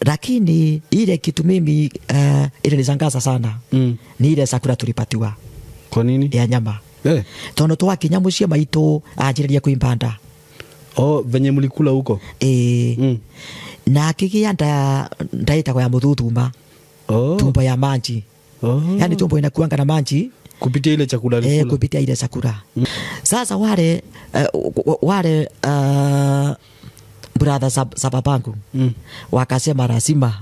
Lakini ile kitu mimi ile nisangaza sana ni ile sakura tulipatiwa. Kwa nini? Ya nyama. Tono toa kinyamucia maito ajiriria kuimbanda. Venye mlikula huko. Na kikia ndaita kwa ya muthutuma. Tumbo ya manji. Yani tumbo inakuanga na manji kupitia ile chakula alikula. Kupitia ile chakula. Sasa wale brother za babangu wakasema lazima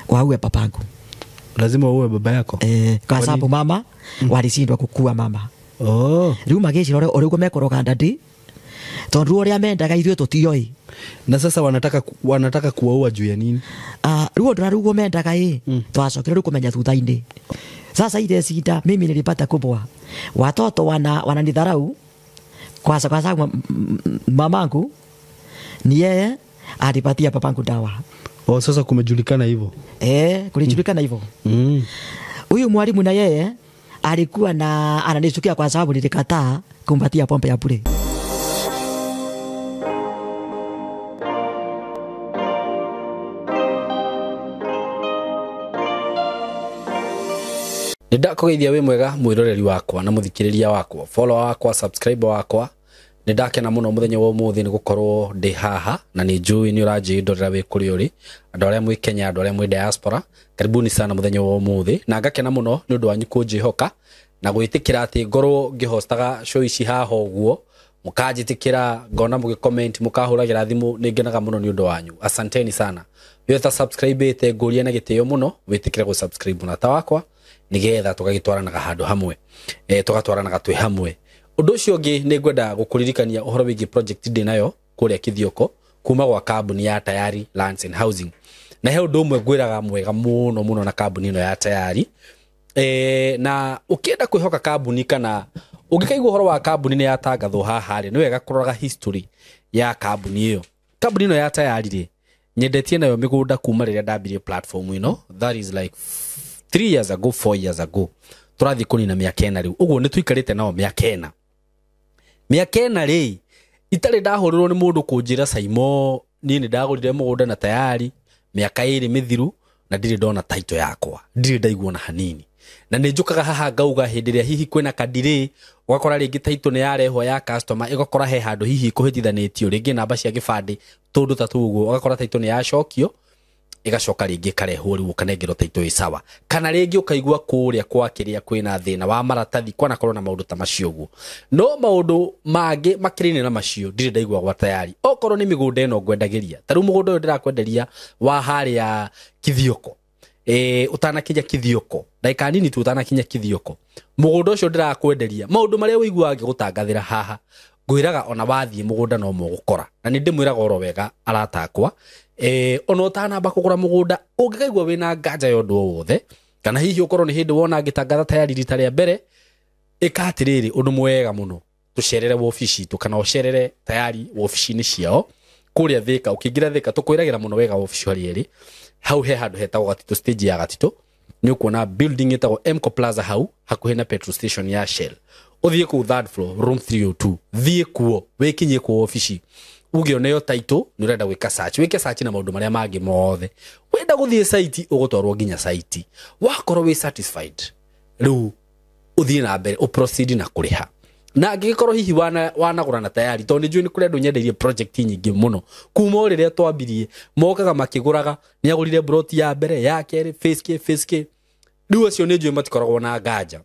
waue babangu. Lazima uwe baba yako? Kwa sababu mama walishindwa kukua mama. Riu mageshi ore uko mekoroga ndadi. Tondu ore amendaga ithuĩ tutioi. Na sasa wanataka kuwaua juu ya nini? Ruo ndarugo mendaga twacokera rĩu kũmenya thutha-inĩ. Sasa ile sita mimi nilipata kubwa. Watoto wananidharau kwa sababu mamangu ni yeye alipatia babangu dawa. Sasa kumejulikana hivyo. Kulijulikana hivyo. Huyu mwalimu na yeye alikuwa ananichukia kwa sababu nilikataa kumpatia pombe ya bure. Nidakugeithia we mwega mwiroreri wakwa na muthikiriria wakwa, follower wakwa, subscriber wakwa. Nidakena muno muthenya wa umuthi ni gukorwo ndi haha na ni njui ni urajindorera we kuri uri andu aria mwi Kenya, andu aria mwi diaspora. Karibuni sana muthenya wa umuthi na ngakena muno ni undu wanyu kunjihoka na gwitikira ati ngorwo ngihostaga show ici haha uguo mukanjitikira ngona mugicomment mukahuragira thimu ningenaga muno ni undu wanyu. Asanteni sana. Yotha subscribe ite nguria na gitio muno witikire go subscribe na ta wakwa nigetha tugagitwaranaga handu hamwe tugatwaranaga twi hamwe. Undu ucio ungi ni ngwenda gukuririkania uhoro wigi project ndi nayo kuria Kithioko kuma gwa kambuni ya Tayari Lands and Housing. Na he undu umwe ngwiraga mwega muno na kambuni ino ya Tayari. Na ukienda kwihoka kambuni kana ungikaigua uhoro wa kambuni ni yatangathwo haha ri ni wega kuroraga history ya kambuni iyo. Kambuni ino ya Tayari ri nyendetie nayo migunda kuma riria ndambirie platform ino, that is like 3 years ago, 4 years ago. Turathi kunina miaka ena riu. Uguo ni tuikarite nao miaka ena. Miaka ena ri itari ndahurirwo ni mundu kunjira Saimo ni ndagurire mugunda na Tayari miaka iri mithiru na ndiri ndona title yakwa. Ndiri ndaigua na hanini. Na njukaga haha ngauga hindi ria hihi kwina kadire ugakora ringi title ni yarehwo ya customer igakora he handu hihi kuhitithanitio ringi namba cia gibande tundu ta tuguo ugakora title ni yacokio igacoka ringi karehwo riu kanengero title i sawa kana ringi ukaigua kuria kwa kiria kwina thina wa maratathi kwana korwo na maundu ta macio guo. No maundu mangi makirine na macio ndire ndaigua gwa Tayari. Okorwo ni migunda ino ngwendagiria taru mugunda uyu ndirakwenderia wa haria Kithioko utanakinya Kithioko ndaika nini tu utanakinya Kithioko mugunda ucio ndirakwenderia maundu maria wiguaga ngigutangathira haha ngwiraga ona wathie mugunda no mugukora na ni ndimwiraga oro wega aratakwa ona utanamba kugura mugunda ungikaigua wina nganja yondu wothe kana hihi ukorwo ni hindi wona ngitangatha Tayari rita ria mbere ikatiriri undu mwega muno tucerere wofici tu kana ucerere Tayari wofici-ini ciao kuria Thika. Ukingira Thika tukwiragira muno wega wofici hari eri hau he handu hetagwo Gatito, stage ya Gatito ni ukuona building etagwo Emco Plaza hau hakuhi na petrol station ya Shell. Uthie ku third floor room 302 thie kuo wikinye ku ofici ugione yo title ni urenda gwika search wike search na maundu maria mangi mothe wenda guthie site ugutwarwo nginya site wakorwo wi satisfied riu uthie na mbere uproceed na kuriha. Na angikorwo hihi wanagura na Tayari tondu njui ni kuri ndu nyendeirie project nyingi muno kuma riria twambirie mokaga makiguraga ni agurire brot ya mbere ya keri face K riu acio ni njui matikoragwo na nganja.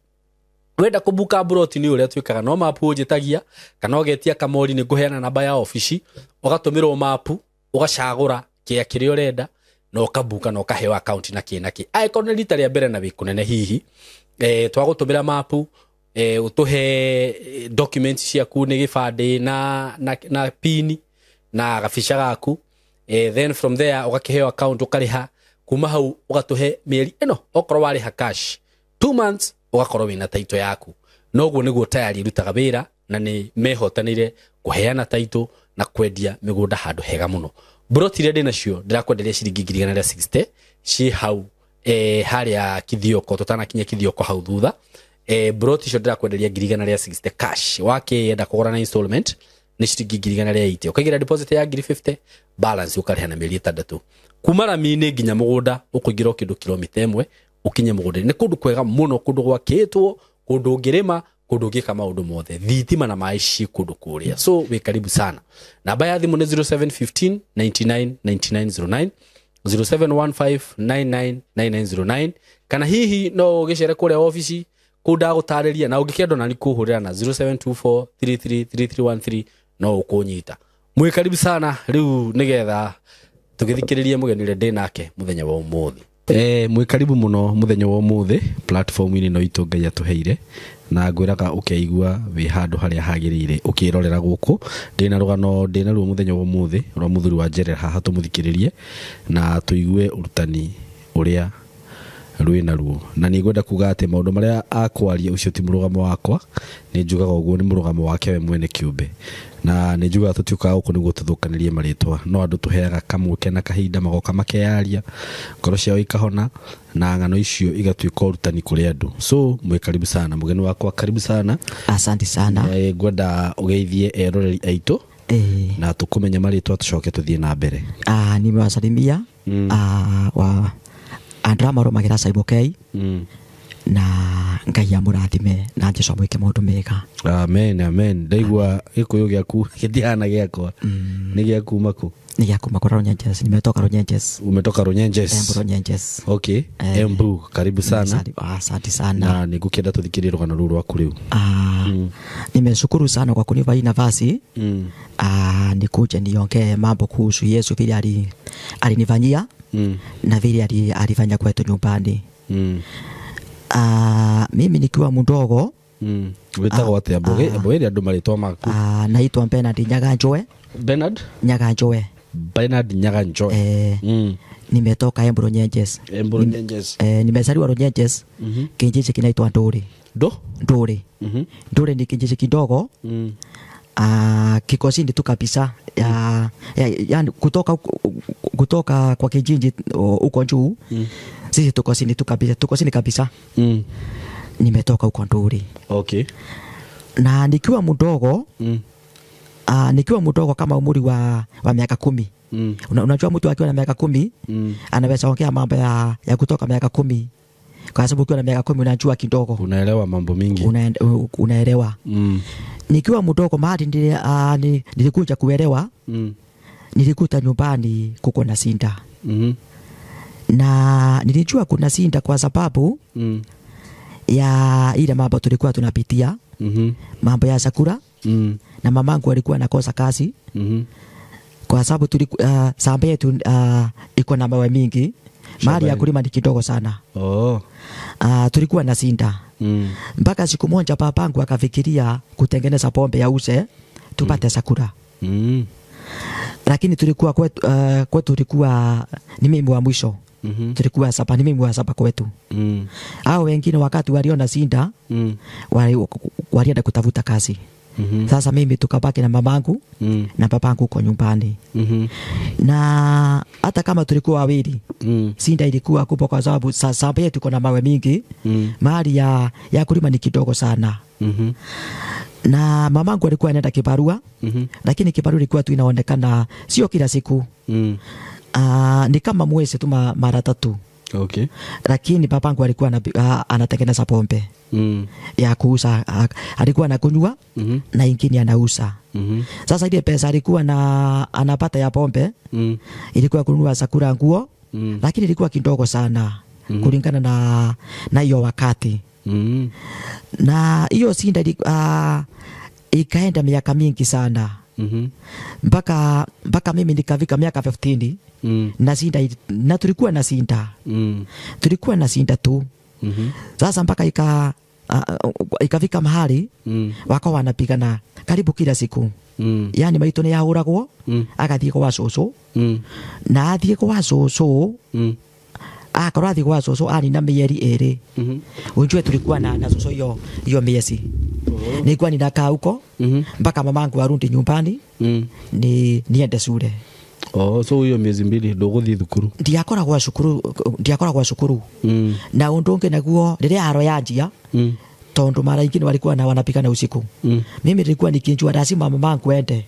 Wenda kubuka brot ni uria twikaga no mapu unjitagia kana ugetia kamori ni nguheana namba ya office ugatumirwo mapu ugacagura kia kiri urenda no kabuka no kahewa account na kinaki icon rita ria mbere na wikunene hihi twagutumira mapu utuhe documents ciaku ni gibande na pin na gaficha gaku then from there ugakiheo account ukariha kuma hau ugatuhe mieri eno okorwo wariha cash 2 months ugakorwo wina title yaku. Noguo niguo Tayari rutaga wira na ni mehotanire kuheana title na kwendia migunda handu hega muno. Brot iria ndina cio ndirakwenderia ciringi 160 ci hau haria Kithioko tutanakinya Kithioko hau thutha. Brot icio ndirakwenderia 160 cash wake yenda kugura na installment ni ciringi 180 ukagira deposit ya 50 balance ukariha na mieri 6 kuma rami-ini nginya mugunda ukuingira kindu kilomita 1 ukinye mugunda ni kundu kwega muno kundu gwakitwo kundu ngirima kundu ngika maundu mothe thitima na mai ci kundu kuria so we karibu sana namba ya thimu ni 0715 99 9909 0715 99 9909 kana hihi no gicere kuria office kuda gutariria na ungikendo na ni kuhurira na 0724 333313 no ukunyita mwe karibu sana riu nigetha tugithikiririe mugenire ndinake muthenya wa umuthi mwe karibu muno muthenya wa umuthi platform ini no itu Ngai atuheire na ngwiraga ukeigua wi handu haria hagirire ukirorera guku ndina rugano ndina ruo muthenya wa umuthi rwa muthuri wa Njere haha tumuthikiririe na tuigue urutani uria rwina ruo na ni ngwenda kuga ati maundu maria akwaria ucio ti murugamo wakwa ni njugaga uguo ni murugamo wake we mwene kiumbe na ni njugaga tutiukaga uko niguo tuthukanirie maritwa no andu tuheaga kamweke na kahinda magoka makearia ngoro ciao ikahona na ngano icio igatuika urutani kuri andu so mwe karibu sana mugeni wakwa karibu sana asante sana ngwenda ugeithie eroreri aitu na tukumenya maritwa tucoke tuthie na mbere nimewasalimia wa andra maromagira Saibokei na Ngai amurathime na Jesũ mwike maundu mega amen amen ndaigua gikuyu giaku gitihana giakwa ni giakuma ku ni giakuma kwa Runyenjes nimetoka Runyenjes umetoka Runyenjes Embu Runyenjes okay Embu karibu sana asante sana na nigukienda tuthikirie rugano ruru rwaku riu nimeshukuru sana kwa kunipa hii nafasi nikuje niongee mambo kuhusu Yesu vile alinifanyia na vile alifanya kwetu nyumbani mimi nikiwa mdogo witagwo atia mboge andu maritwa maku naitwa Bernard Nyaganjoe Nyaganjoe nimetoka Embu Runyenjes nimezaliwa Runyenjes kijiji kinaitwa Nduri ni kijiji kidogo kikosini tu kabisa yani kutoka kwa kijiji uko juu sisi tuko chini kabisa nimetoka huko Nduri okay na nikiwa mdogo kama umri wa miaka 10 unajua mtu akiwa na miaka 10 anaweza ongea mambo ya kutoka miaka 10 kwa sababu ukiwa na miaka 10 unajua kidogo unaelewa mambo mingi unaelewa nikiwa mdogo mahali nilikuja kuelewa nilikuta nyumbani kuko na sinda na nilijua kuna sinda kwa sababu ya ile mambo tulikuwa tunapitia mambo ya chakula na mamangu alikuwa anakosa kazi kwa sababu tulikuwa shamba yetu iko na mawe mingi mahali ya kulima ni kidogo sana tulikuwa na sinda mpaka siku moja babangu akafikiria kutengeneza pombe ya use tupate chakula lakini tulikuwa kwetu tulikuwa ni mimi wa mwisho tulikuwa saba ni mimi wa saba kwetu hao wengine wakati waliona sinda walienda kutafuta kazi sasa mimi tukabaki na mamangu na babangu kwa nyumbani na hata kama tulikuwa wawili sinda ilikuwa kubwa kwa sababu sasa yetu kuna mawe mingi mahali ya kulima ni kidogo sana na mamangu alikuwa anaenda kibarua lakini kibarua ilikuwa tu inaonekana sio kila siku ni kama mwezi tu mara 3 okay lakini babangu alikuwa anatengeneza pombe ya kuuza alikuwa anakunywa na ingine anauza sasa ile pesa alikuwa anapata ya pombe ilikuwa kununua chakula nguo lakini ilikuwa kidogo sana kulingana na hiyo wakati na hiyo sinda ikaenda miaka mingi sana mpaka mimi nikafika miaka 15 na sinda na tulikuwa na sinda tu sasa mpaka ikafika mahali wakawa wanapigana karibu kila siku yani maitone yahuragwo agathie kwa cucu na athie kwa cucu akorwo athie kwa cucu ani na mieri 2 unjue tulikuwa na cucu hiyo miezi nilikuwa ninakaa huko mpaka mamangu arudi nyumbani niende shule so hiyo miezi 2 nduguthi thukuru ndiakora kwa cukuru na undu ungi naguo riria aro yanjia tondu mara ingine walikuwa na wanapikana usiku. Mimi nilikuwa nikinjua lazima mamangu aende.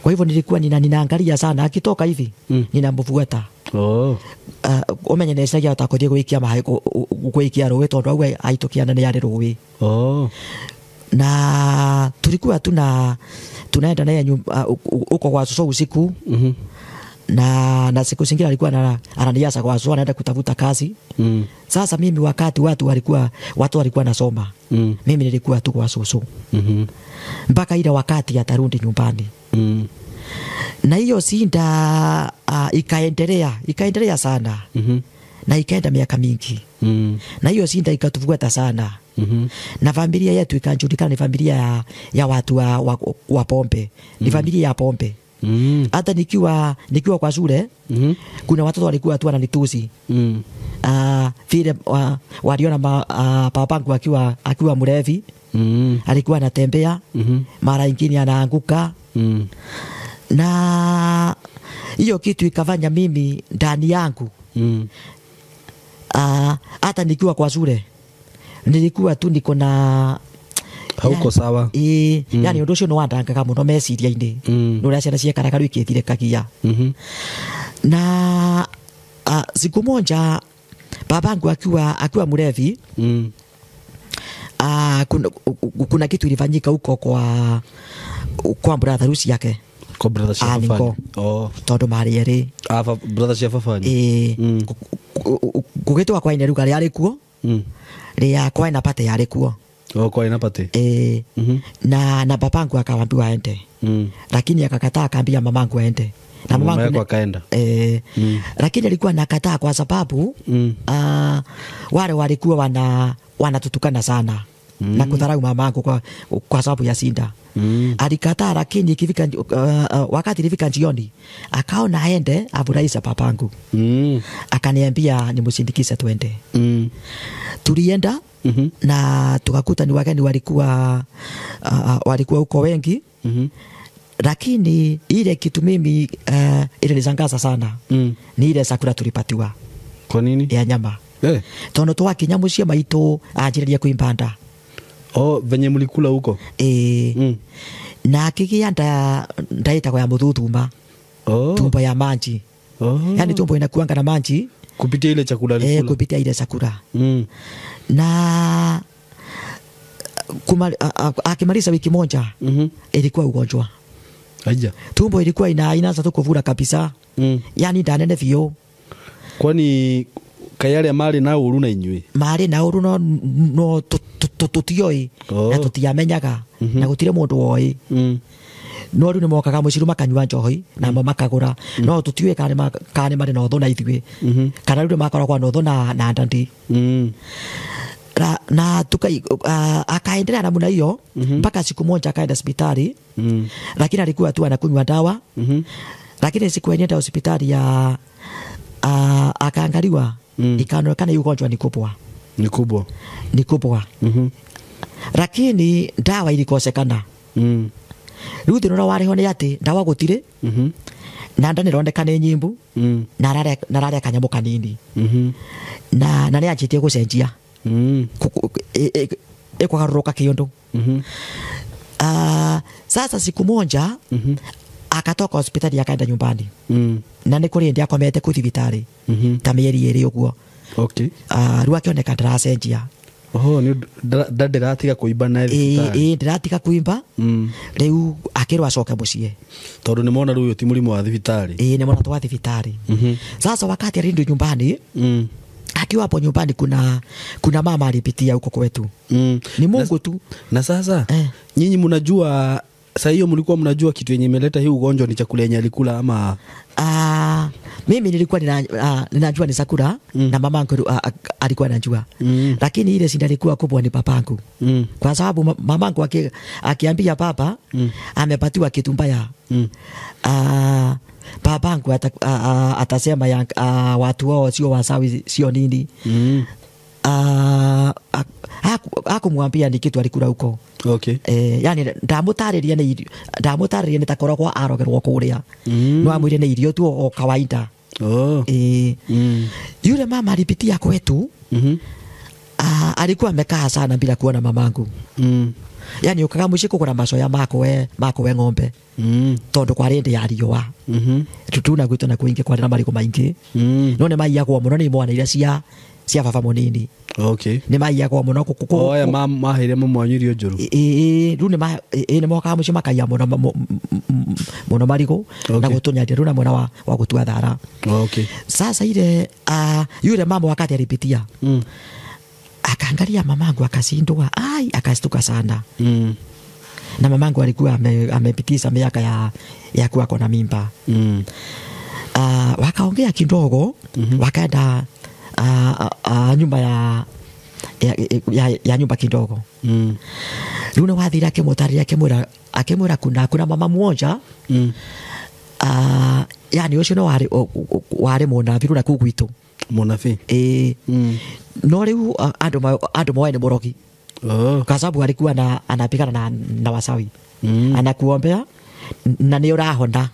Kwa hivyo nilikuwa ninaangalia sana akitoka hivi ninamfuata. Omenye nesagia utakothie gwikia mahi gwikia rowe tondu au aitokiana ni yari rowe. Na tulikuwa tunaenda naye uko kwa soso usiku. Na siku zingine alikuwa ananiacha kwa soso anaenda kutafuta kazi. Sasa mimi wakati watu walikuwa nasoma. Mimi nilikuwa tu kwa soso. Mpaka ile wakati atarudi nyumbani. Na hiyo sinda ikaendelea sana. Na ikaenda miaka mingi. Na hiyo sinda ikatufuata sana. Na familia yetu ikajulikana ni familia ya watu wa pombe. Ni familia ya pombe. Hata nikiwa kwa shule kuna watoto walikuwa tu wananitusi. Vile waliona babangu akiwa mlevi. Alikuwa anatembea mara nyingine anaanguka. Na hiyo kitu ikafanya mimi ndani yangu hata nikiwa kwa shule nilikuwa tu niko na hauko sawa. Yani undu ucio no wandangaga muno meciria-ini nuria ciana ciekaraga rwikithire kagia. Na siku moja babangu akiwa mlevi, kuna kitu ilifanyika huko kwa brother rusi yake. Kwa brother Shafafani. Tondu mari eri. Brother Shafafani. Kugitwa kwa ine ruga yari kuo. Ria kwa ina pate yari kuo. Kwa ina pate. Na babangu akaambiwa aende. Lakini akakataa, akaambia mamangu aende. Na mamangu akaenda. Lakini alikuwa nakataa kwa sababu wale walikuwa wanatutukana sana. Na kudharau mamangu kwa sababu ya sinda. Alikataa, lakini ikifika wakati ilifika jioni akaona aende afurahisha babangu. Akaniambia nimsindikize twende. Tulienda na tukakuta ni wageni walikuwa huko wengi. Lakini ile kitu mimi ile nizangaza sana ni ile chakula tulipatiwa. Kwa nini? Ya nyama. Tondu twakinyamucia maito anjiriria kuimbanda. Venye mlikula huko? Na kikia ndaita kwa ya muthuthuma. Tumbo ya manji. Yani tumbo inakuanga na manji kupitia ile chakula alikula. Kupitia ile chakula. Na akimaliza wiki moja ilikuwa ugonjwa. Aja. Tumbo ilikuwa inaanza tu kuvura kabisa. Yani ndanene vio. Kwani kayale mali na uru na inyui? Mali na uru no tutioi na tutiamenyaga na gutire mundu woi. No riu nimokaga muciru makanyua njohi na mo makagura. No tutiwe kane mari no thona ithiwe. Kana riu makoragwa no thona na ndandi. Na akaendelea namna hiyo mpaka siku moja akaenda hospitali. Lakini alikuwa tu anakunywa dawa. Lakini siku yenyewe hospitali ya akaangaliwa ikaonekana ugonjwa ni kubwa. Ni kubwa. Lakini dawa ilikosekana. Riu thina wariho ni ati dawa gutire. Na nda nironekana nyimbu. Na rare kanyamu kanini. Na ni anjitie gucenjia. Kugaruruka kiondu. Sasa siku moja akatoka hospitali akaenda nyumbani. Na ni kuri ndia komete ku thibitari. Ta mieri eri uguo. Riu akioneka ndaracenjia. Ni ndiratiga kuimba na thibitari. Ndiratiga kuimba. Riu akirwa acoke mucie. Tondu ni mona riu ti murimu wa thibitari. Ni mona twa thibitari. Sasa wakati arindu nyumbani, akiwa hapo nyumbani kuna mama alipitia huko kwetu. Ni Mungu tu. Na sasa nyinyi mnajua sasa hiyo mlikuwa mnajua kitu yenye imeleta hii ugonjwa ni chakula yenye alikula ama? Mimi nilikuwa ninajua ni chakula na mamangu alikuwa anajua. Lakini ile sinda ilikuwa kubwa ni babangu. Kwa sababu mamangu akiambia baba amepatiwa kitu mbaya. Babangu atasema ya watu wao sio wasawi sio nini. Hakumwambia ni kitu alikula huko. Yani ndamutariria ni takoragwa arogerwo kuria. No amwire ni irio tu o kawaida. Yule mama alipitia kwetu. alikuwa amekaa sana bila kuona mamangu. Yani ukaga mushiko kuna masoya mako we ng'ombe. Tondu kwa rende ya riwa. Tutuna gwito na kuinge kwa na mariko maingi. None mai yako muno ni mwana ira cia baba munini. Okay. Ni mai yako muno kuko. Oya mama hire mumwanyirio njuru. Rune ma ni moka mushi makaya muno mariko na gutunyaria runa mwana wa gutua thara. Okay. Sasa ile yule mama wakati alipitia. Akaangalia mamangu akashindwa, akastuka sana. Na mamangu alikuwa amepitisha miaka ya kuwa kona mimba. Wakaongea kidogo, wakaenda nyumba ya nyumba kidogo. Luna wathira akimutaria akimura kuna mama mmoja. Yani ucio no wari munabi runa kugwitu. Munabi. No riu andu moe ni murogi. Kwa sababu alikuwa anapigana na wasawi. Anakuombea na ni urahona.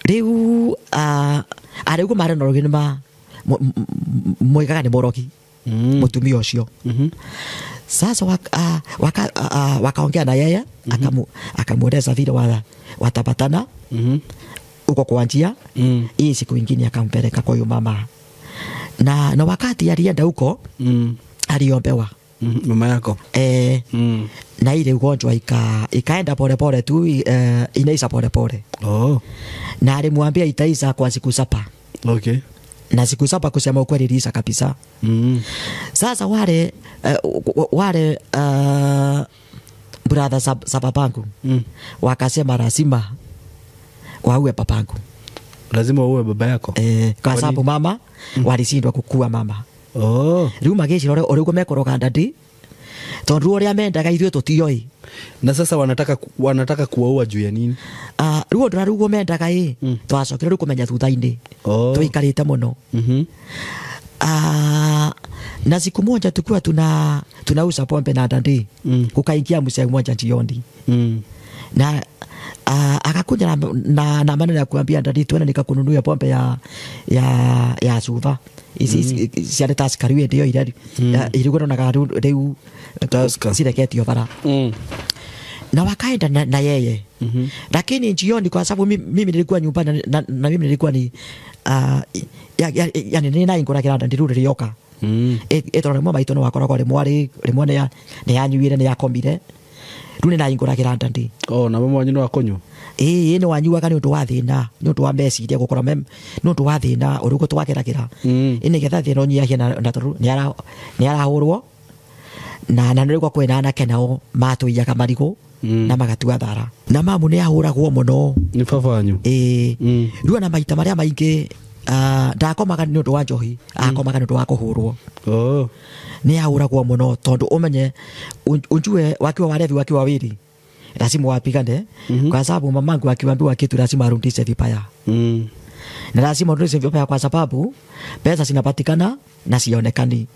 Riu ariko mara no rogini moigaga ni murogi. Mutumia ucio. Sasa wakaongea na yeye akamweleza vile watapatana uko kwa njia. Hii siku nyingine akampeleka kwa huyo mama. Na wakati alienda huko aliombewa mama yako. Na ile ugonjwa ikaenda pole pole tu, inaisha pole pole. Na alimwambia itaisha kwa siku 7. Okay. Na siku 7 kusema ukweli iliisha kabisa. Sasa wale brother za babangu wakasema lazima waue babangu. Lazima uwe baba yako. Kwa sababu mama walishindwa kukua mama. Riu magici urigo mekoroga ndadi. Tondu uria mendaga ithuĩ tutioi. Na sasa wanataka kuwaua juu ya nini? Riu ndirarugo mendaga twacokire riu kumenya thutha-ini. Tuikarite muno. Na siku moja tukiwa tunauza pombe na ndadi. Kukaingia mzee mmoja jioni. Na akakuja na maneno ya kuambia ndadi tuende nikakununua pombe ya suva. Siale taskariwe ndio ile ilikuwa na garu leo sireketio bara. Na wakaenda na yeye. Lakini jioni kwa sababu mimi nilikuwa nyumbani na mimi nilikuwa ni yani nina ingora kiranda ndirure rioka. Etoro mama itono wakora kwa rimwe ne yanyuire ne yakomire. Rune na ingora kiranda ndi. Na mama wanyu no akonywa. Ni wanyuaga ni undu wa thina, ni undu wa meciria gukora ni undu wa thina urugo twakeragira. Ini getha thina nyihia na toru ni arahurwo na nilikuwa kwena na kenao matuiyaga marigo na magatua thara. Na mamu ni ahuragwo muno. Ni baba wanyu. Riu na maita maria maingi ndakomaga ni undu wa njohi, akomaga ni undu wa kuhurwo. Ni ahuragwo muno tondu umenye unjue wakiwa walevi wakiwa wawili lazima wapigane. Kwa sababu mamangu akiambiwa kitu lazima arudishe vibaya. Na lazima arudishe vibaya kwa sababu pesa zinapatikana na sionekani.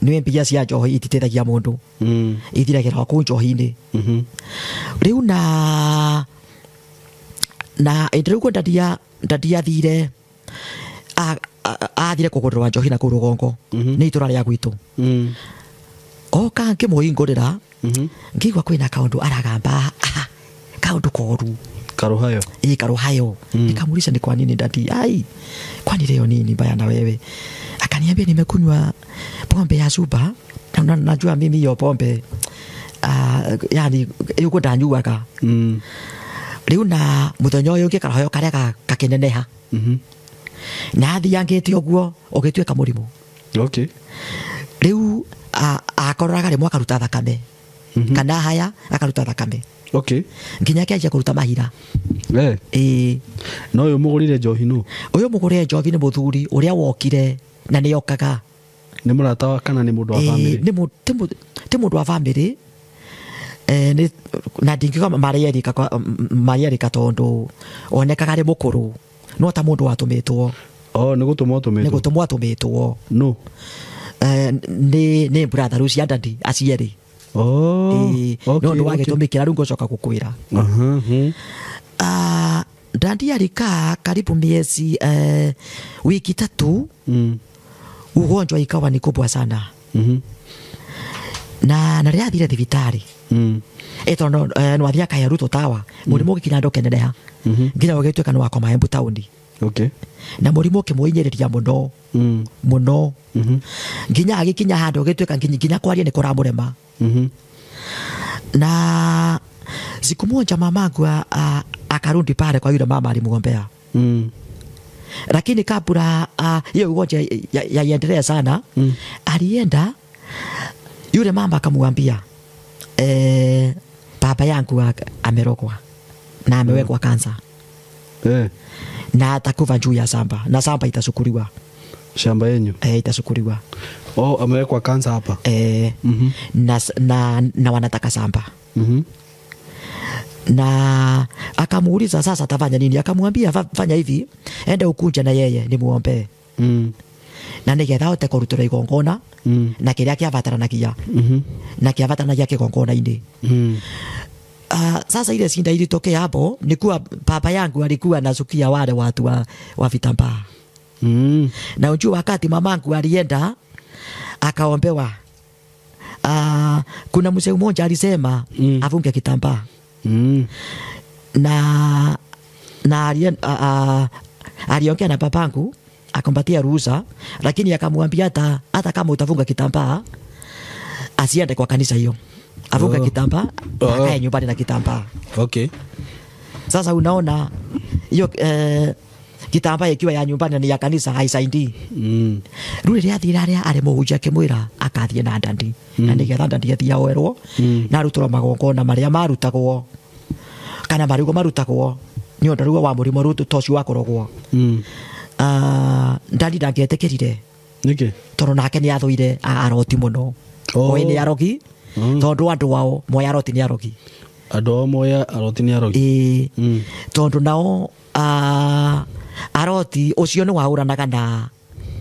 Niwe mpia cia njohi ititeithagia mundu. Ithiragira ku njohi-ini. Riu na ndiriu ndadia thire athire kugurwa njohi na ku rugongo. Ni itura ria gwitu. Oka ngimuhingurira ngigwa kwina kaundu aragamba kaundu koru karuhayo. Karuhayo. Nikamuuliza ni kwa nini dadi? Kwani leo nini mbaya na wewe? Akaniambia nimekunywa pombe ya suba. Na najua mimi hiyo pombe yani yuko ndanyuaga. Riu na muthenya uyu ngi karuhayo karia kakineneha. Na athi yangite oguo ugituika murimu. Okay. Riu akoraga rimwe akaruta thakame. Kana haya akaruta thakame. Okay. Nginya kianjia kuruta mahira. No uyu mugurire njohi nu? Uyu mugurire njohi ni muthuri uria wokire na ni okaga. Ni murata wa kana ni mundu wa family? Ni mundu wa family. Na ndingiga marierika tondu onekaga ari mukuru no ta mundu watumitwo. Ni gutumwo tumitwo? Ni gutumwo tumitwo. No. Ni brother Lucia Dadi acieri. Okay. No ndo wagitumikira rungo coka gukwira. Dadi alikaa karibu miezi wiki 3. Ugonjwa ikawa ni kubwa sana. na rä athire thibitarä tondo no athia kaya ruto tawa må rä må gä kinya ndå keneneha nginya å gä tuä ka nä wakoma Embu taåni na må rimå å kä må inyä rä ria må no må no nginya agä kinya handå å gä tuä ka nginya kwaria nä kå ramå rema na siku moja mamangu akarudi pale kwa yule mama alimuombea lakini kabla hiyo ugonjwa yaendelea sana alienda yule mama akamwambia baba yangu amerogwa na amewekwa kansa na atakufa juu ya shamba na shamba itasukuliwa shamba yenyu itasukuliwa amewekwa kansa hapa na wanataka shamba na akamuuliza sasa atafanya nini akamwambia fanya hivi ende ukunje na yeye ni muombe na nigetha hote kurutura igongona na kiria kiabataranagia na kiabataranagia kigongona-ini sasa ile shinda ilitokea hapo ni kuwa baba yangu alikuwa anasukia wale watu wa vitambaa na unjua wakati mamangu alienda akaombewa kuna mzee mmoja alisema afunge kitambaa na aliongea na babangu akampatia ruhusa lakini akamwambia hata kama utafunga kitambaa asiende kwa kanisa hiyo afunga kitambaa akae nyumbani na kitambaa sasa unaona hiyo kitambaa ikiwa ya nyumbani na ya kanisa haisaidii ruri ria thiraria ari muhunjia kimwira akathie na ndandi na nigetha ndandi athia oerwo na rutura magongona maria marutagwo kana marigo marutagwo ni undu ruo wa murimo rutu toci wakorogwo ndandi ndangietikirire niki tondu nake ni athuire aroti muno ni arogi tondu andu wao moya aroti ni arogi andu moya aroti ni arogi tondu nao aroti ucio ni wahuranaga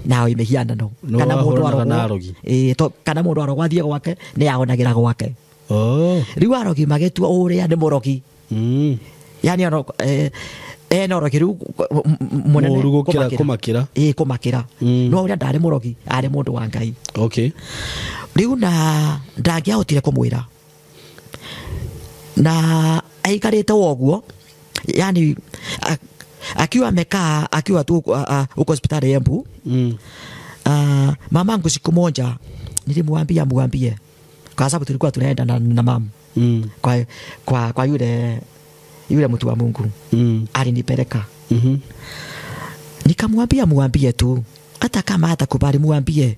na imihianano kana mundu arogi kana mundu arogwathie gwake ni ahonagira gwake riu arogi magetua uria ni murogi yani ono norogi riu munene kumakira no uria ndari murogi ari mundu wa Ngai riu na ndangiahotire kumwira na aikarite woguo yani akiwa amekaa akiwa tu uko hospitali Embu mamangu siku moja nilimwambia muambie kwa sababu tulikuwa tunaenda na mama kwa yule mtu wa Mungu alinipeleka nikamwambia muambie tu hata kama hatakubali muambie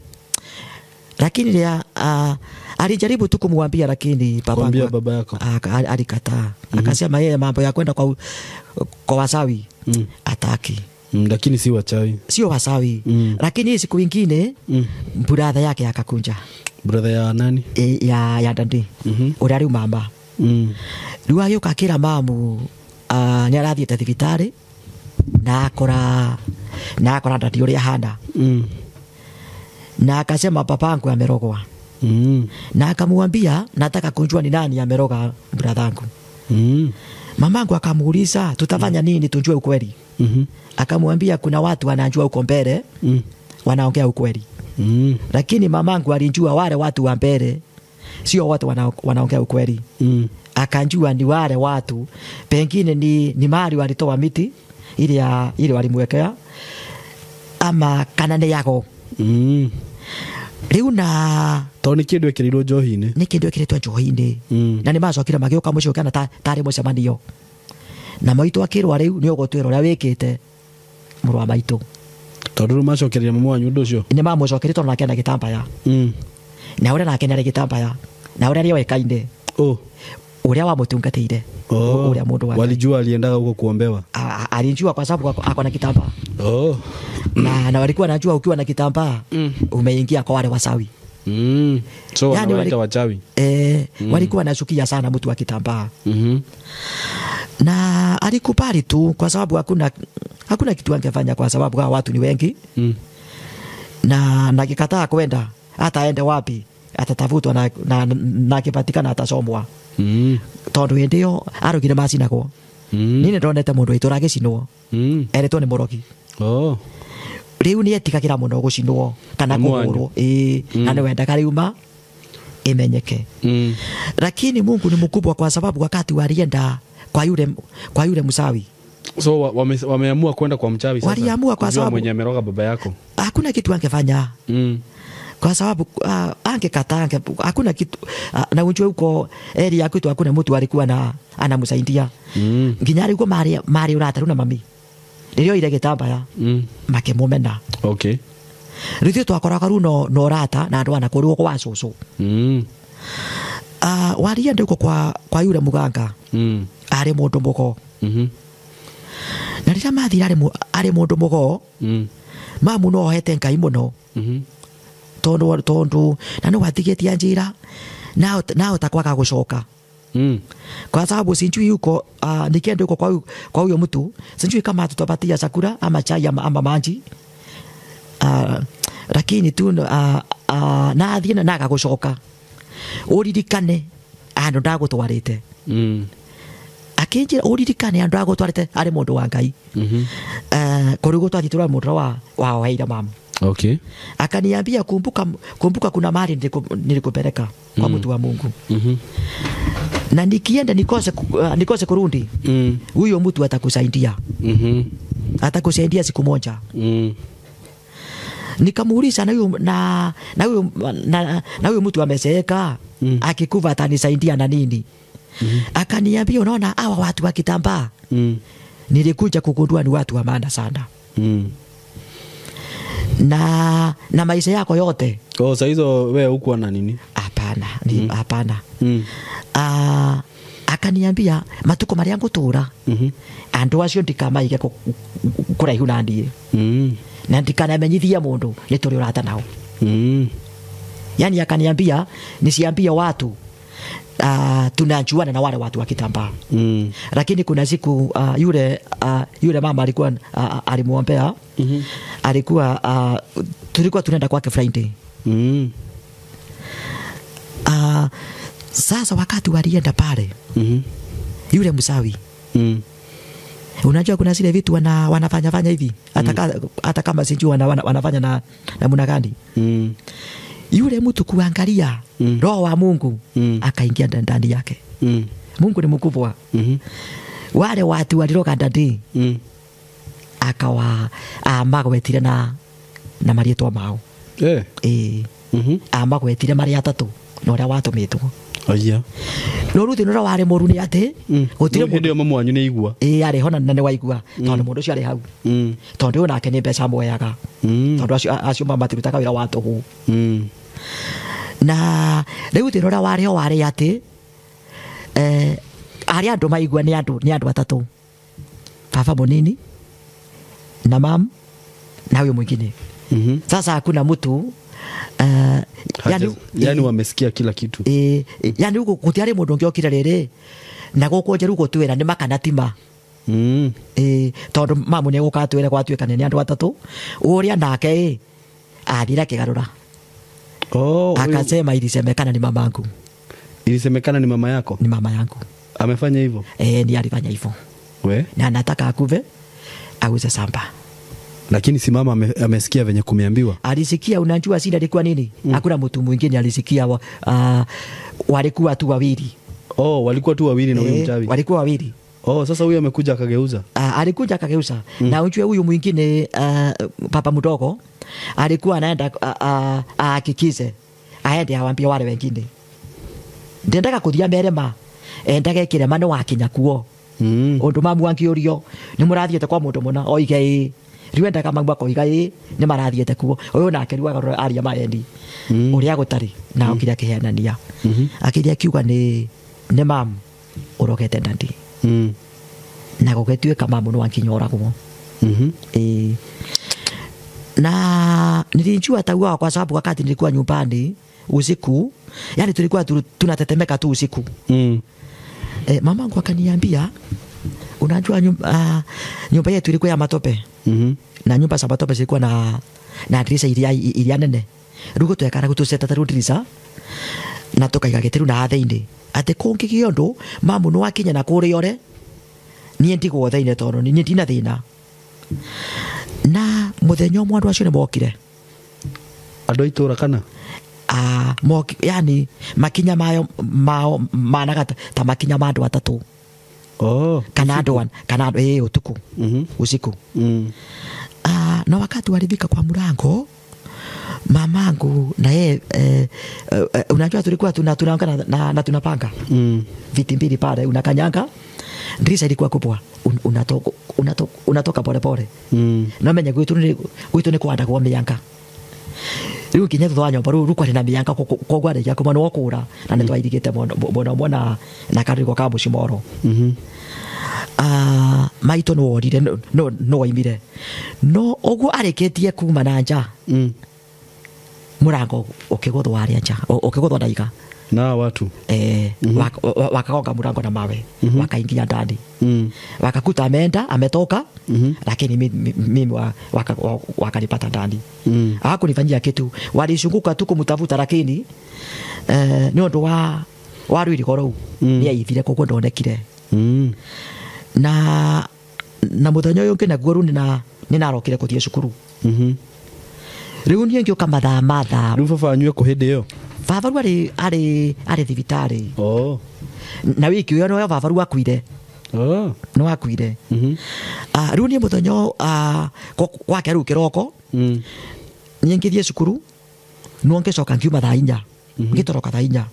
lakini alijaribu tu kumwambia lakini baba yako alikataa akasema yeye mambo ya kwenda kwa wasawi ataki lakini si wachawi sio wasawi lakini siku nyingine brother yake akakunja brother ya nani ya ndandi uri ari mama riu agiuka akira mamu ni arathiete thibitari na akora ndandi uria hana na akasema papangu amerogwa na akamwambia nataka kujua ni nani ameroga bradhangu mamangu akamuuliza tutafanya nini tujue ukweli akamwambia kuna watu wanajua uko mbele wanaongea ukweli lakini mamangu alijua wale watu wa mbele sio watu wanaongea ukweli akanjua ni wale watu pengine ni mali walitoa miti ile walimwekea ama kanane yako riu na to ni kindu ekirirwo njohi-ini ni kindu ekiritwo njohi-ini na ni macokire magiuka mucio kana tari mucemanio na maitu akirwa riu ni ugotwira uria wikite muru wa maitu tondu macokeria mama wanyu ndu ucio ni mamucokeria tondu nake na gitambaya na uria nake nari gitambaya na uria wekaine uria wamutungatire uria mundu wake walijua aliendaga huko kuombewa alijua kwa sababu ako na kitambaa na walikuwa najua ukiwa na kitambaa umeingia kwa wale wasawi so yani wanaita wachawi walikuwa nashukia sana mtu wa kitambaa na alikubali tu kwa sababu hakuna kitu angefanya kwa sababu hao watu ni wengi na nakikataa kwenda hata aende wapi atatafutwa na kipatikana atasomwa tondu ndio arogire macinagwo nini ndonete mundu itura gicinwo eretwo ni murogi riu ni etikagira muno gucinwo kana kugurwo na ni wenda kariuma imenyeke. Lakini Mungu ni mkubwa kwa sababu wakati walienda kwa yule msawi, so wameamua kwenda kwa mchawi sasa. Waliamua kwa sababu mwenye ameroga baba yako hakuna kitu angefanya. Kwa sababu angekata hakuna kitu na unjue huko area yako tu hakuna mtu alikuwa anamsaidia. Nginyari huko mari urataruna mami ndio ile gitambaya makemomena. Okay. Rithio twakoraga runo no rata na andu anakorwo kwa cucu. Walienda huko kwa yule muganga. Ari mundu mugo. Na rira mathira ari mundu mugo. Mamu no hete Ngai muno. Tondu na no watigetia njira nao takwaga gucoka. Kwa sababu sinjui huko nikienda huko kwa huyo mtu sinjui kama tutapatia chakula ama chai ama maji. Lakini tu na athina naga gucoka uririkane andu ndagutwarite. Akinjira uririkane andu ndagutwarite ari mundu wa Ngai. Kuri gutwathi tura mundu wa waira mama. Okay. Akaniambia kumbuka kuna mahali nilikupeleka kwa mtu wa Mungu. Na nikienda nikose kurudi. Huyo mtu atakusaidia. Atakusaidia siku moja. Nikamuuliza na huyo mtu amezeeka akikuva atanisaidia na nini? Akaniambia unaona hawa watu wa Kitambaa nilikuja kugundua ni watu wa maana sana. Na maisha yako yote. Sasa hizo wewe huko na nini? Hapana, hapana. Akaniambia matuko mari yangu tura. Andu acio ndikamaige kuraihu na ndie. Na ndikanamenyithia mundu ni turi urata nao. Yani akaniambia nisiambie watu tunajuana na wale watu wa Kitambaa. Lakini kuna siku yule mama alikuwa alimuombea. Alikuwa tulikuwa tunaenda kwake Friday. Sasa wakati walienda pale yule msawi unajua kuna zile vitu wanafanya hivi hata kama sijui wanafanya na namna gani. Yule mtu kuangalia roho wa Mungu akaingia ndani yake. Mungu ni mkubwa. Wale watu waliroga ndani akawa magwetire na marietwa mao. Magwetire mari atatu no ria watumitwo. Aya. No ruthi no wari moru ni ate gutire mundu mamu wanyu ni igua. Ari hona na ne waigua tondu mundu cio ari hau. Tondu ona ke ni mbeca moyaga. Tondu acio mama tirutaga wira wa tugu. Na riu ti no wari ate ari andu maigua ni andu atatu. Baba munini na mam na huyo mwingine. Sasa hakuna mtu yani wamesikia kila kitu. Yani huko kutiari mundu ngiokira riri na guko njeru gutwira ni makanatima. Tondu mamu ne gukatwira gwatuika ni andu atatu uria nake athira kigarura. Akasema ilisemekana ni mamangu. Ilisemekana ni mama yako? Ni mama yangu. Amefanya hivyo? Ni alifanya hivyo. Na anataka akuve auze samba. Lakini si mama amesikia venye kumeambiwa? Alisikia. Unajua shida ilikuwa nini? Hakuna mtu mwingine alisikia. Walikuwa tu wawili. Walikuwa tu wawili na huyo mchawi? Walikuwa wawili. Sasa huyo amekuja akageuza? Alikuja akageuza. Na unjue huyu mwingine papa mdogo alikuwa anaenda akikize aende awambie wale wengine ndendaga kuthia mbere endage kirema no wakinya kuo. Undu mamu wangiurio ni murathiete kwa mundu muna oige riwenda kama ngwa iga ni marathiete kuo uyu nake riwaga aria maendi uria gutari na okiria kihenania akiria kiuga ni mamu urogete ndandi na gugetuika mamu no wankinyoragwo. Na nilijua taua kwa sababu wakati nilikuwa nyumbani usiku, yani tulikuwa tunatetemeka tu usiku. Mamangu akaniambia unajua nyumba yetu ilikuwa ya matope. Na nyumba za matope zilikuwa na dirisha iria nene. Rugo twekara gutuseta taru dirisha na tukaiga gitiru na thĩinĩ ati kungi kiondu mamu no akinya na kuriore nie ndigwo thĩinĩ tondu nie ndina thina. Na muthenya mwandu acio ni mokire Andũ a itũra kana yani makinya mao managa ta makinya ma andu atatu kana andu utuku usiku. Na wakati walifika kwa mlango mamangu na yeye unajua tulikuwa tunaongana na tunapanga viti mbili pale, unakanyanga dirisha ilikuwa kubwa, unatoka pole pole na menya gwitu ni kwanda kwa mianga riu kinya thutha wa nyomba rukwa na mianga kogwa ndeja kuma no kura na nitwairigite mona na kariko ka mucimoro. Maito no worire no waimire no ogu areketie kuma na nja murango ukigotho aria nja ukigotho ndaiga na watu wakagonga murango na mawe wakaingia ndani wakakuta ametoka lakini mimi wakanipata ndani. Hawakunifanyia kitu, walishunguka tu kumtafuta, lakini ni ndo wa rwiri goro ni aithire koguo ndonekire. Na muthenya uyu ngina guoru ni narokire kuthie cukuru. Riu ni ngioka mathaa riu baba anyue ku hindi iyo baba ari thibitari na wiki uyo no baba ru akuire no akuire. Riu ni muthenya gwake riu kiroko ni ngithie cukuru no ngicoka ngiuma thaa 4 ngitoroka thaa 4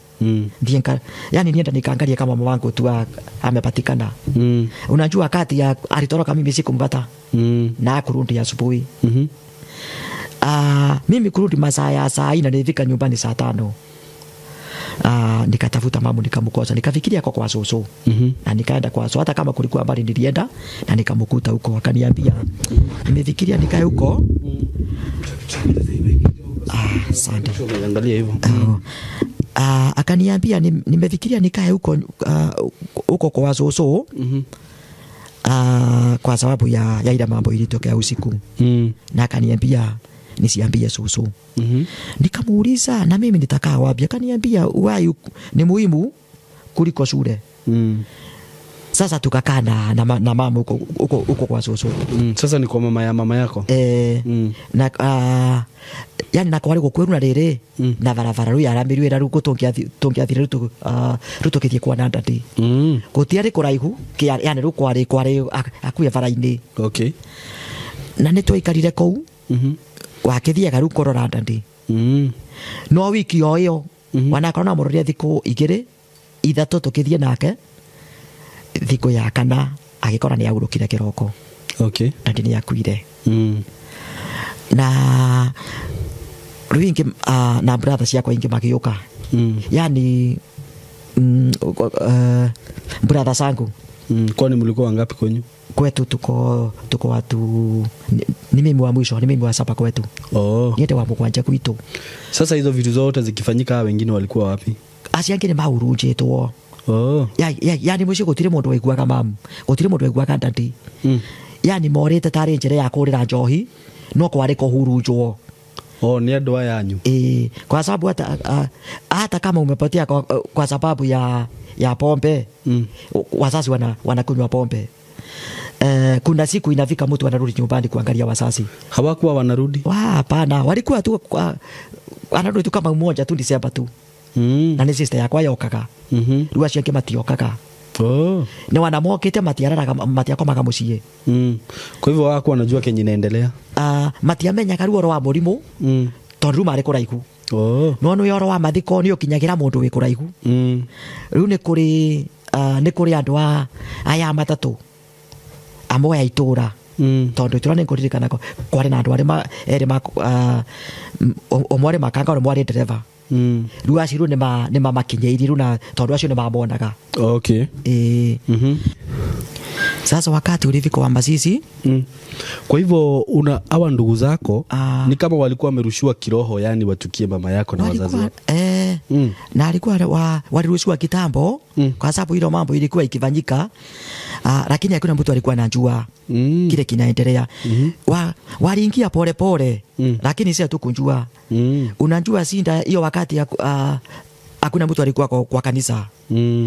ndienka, yani nienda nikaangalia kama mama wangu tu amepatikana. Unajua kati ya alitoroka mimi sikumpata na kurudi asubuhi. Mimi kurudi masaa ya saa 4 nilifika nyumbani saa 5. Nikatafuta mamu nikamkosa, nikafikiria kwa soso na nikaenda kwa soso, hata kama kulikuwa mbali nilienda na nikamkuta huko. Akaniambia nimefikiria nikae huko. Asante. Angalia hivyo. Akaniambia nimefikiria nikae huko huko kwa soso kwa sababu ya ile mambo ilitokea usiku. Na akaniambia nisiambie soso. Nikamuuliza na mimi nitakaa wapi? Akaniambia uwai ni muhimu kuliko shule. Sasa tukakaa na mama huko kwa soso. Sasa ni kwa mama ya mama yako? Na yani nakwari gukweru na riri na barabara ru yarambirwe ra ruko tongia rutukithie kwa ndandi gutiari kuraihu yani rukwari akuya bara-ini. Okay. Na nitwaikarire kou wakithiaga ru korora ndandi no wiki yo iyo wanakorana muroria thiku 2 3 tukithie nake thiku ya kana agikora ni agurukire kiroko. Okay. Ndandi ni akuire. Na ruingi na brother ciakwa ingi magioka yani brother zangu. Kwani mlikuwa wangapi kwenyu? Kwetu tuko watu ni mimi wa mwisho, ni mimi wa saba kwetu. Niende wa mkwanja kwitu. Sasa hizo vitu zote zikifanyika wengine walikuwa wapi? Asiangine maurunjitwo. Yani mwisho gutire mundu waiguaga mamu, gutire mundu waiguaga ndandi. Yani morete tari njere ya kurira njohi no kwari kuhurunjwo. Ni andu aya anyu? Kwa sababu hata kama umepatia kwa sababu ya pombe, wazazi wanakunywa pombe. Kuna siku inafika mtu anarudi nyumbani kuangalia wazazi. Hawakuwa wanarudi? Hapana, walikuwa tu anarudi tu kama mmoja tu Disemba tu. Na ni sister yakwa yokaga. Rua ciake matiokaga. Ni wanamokete matiakomaga muciĩ. Kwa hivyo wako wanajua kenye inaendelea? Matiamenyaga ruo rwa murimu tondu ru mari kuraihu. No no yoro wa mathiko ni ukinyagira mundu wi kuraihu. Riu ni kuri andu aya matatu amwe ya itura tondu itura ni kuririkana kwari na andu eri omwari makanga omwari driver. Riu aciru ni mamakinyeiri riu na tondu acio ni mamonaga. Okay. Sasa wakati ulifika wa Masisi. Kwa hivyo hawa ndugu zako ni kama walikuwa wamerushiwa kiroho, yani watukie mama yako na wazazi wako. Na alikuwa walirushiwa kitambo kwa sababu hilo mambo ilikuwa ikifanyika, lakini hakuna mtu alikuwa anajua kile kinaendelea. Waliingia pole pole, lakini sisi hatukunjua. Unajua sinda hiyo wakati ya hakuna mtu alikuwa kwa kanisa.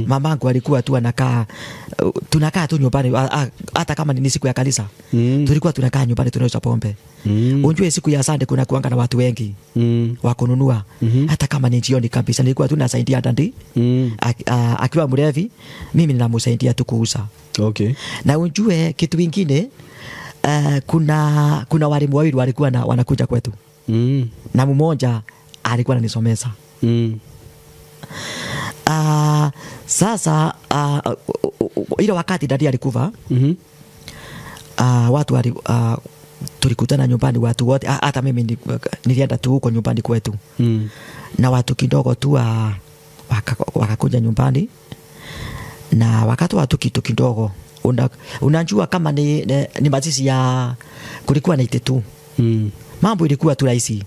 Mamangu alikuwa tu anakaa, tunakaa tu nyumbani, hata kama ni siku ya kanisa. Tulikuwa tunakaa nyumbani tunauza pombe. Unjue siku ya Sunday kuna kuanga na watu wengi wa kununua. Hata kama ni jioni kabisa, nilikuwa tu nasaidia dandi. Akiwa mlevi, mimi ninamsaidia tu kuuza. Okay. Na unjue kitu kingine, kuna walimu wawili walikuwa wanakuja kwetu. Na mmoja alikuwa ananisomesha. Sasa ile wakati dadi alikufa, watu tulikutana nyumbani, watu wote, hata mimi nilienda tu huko nyumbani kwetu. Na watu kidogo tu wakakuja nyumbani, na wakati watu kitu kidogo, unajua kama ni mazishi ya kulikuwa na ite tu. Mambo ilikuwa tu rahisi.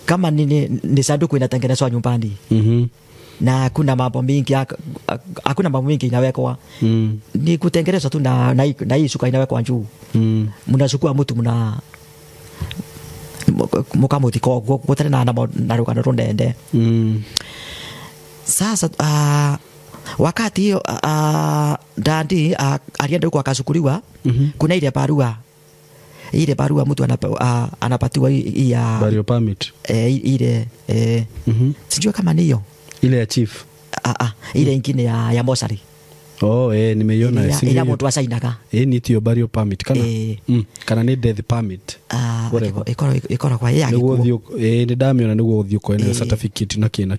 Kama ni sanduku inatengenezwa nyumbani. Na hakuna mambo mingi inawekwa. Ni kutengenezwa tu na hii shuka inawekwa juu. Mnachukua mtu mukamuti kwa tena na rugano rundende. Sasa wakati hiyo dandi alienda huko akasukuliwa, kuna ile barua. Ile barua mtu anapatiwa ya burial permit. Ile sijui kama ni hiyo. Ile ya chief. Ile ingine ya mosari. Nimeiona ile mtu asainaga. Ni tio burial permit kana. Kana ni death permit. Ikora kwa yeye. Niguo thio ni damiona niguo thio kwa ene certificate na kina.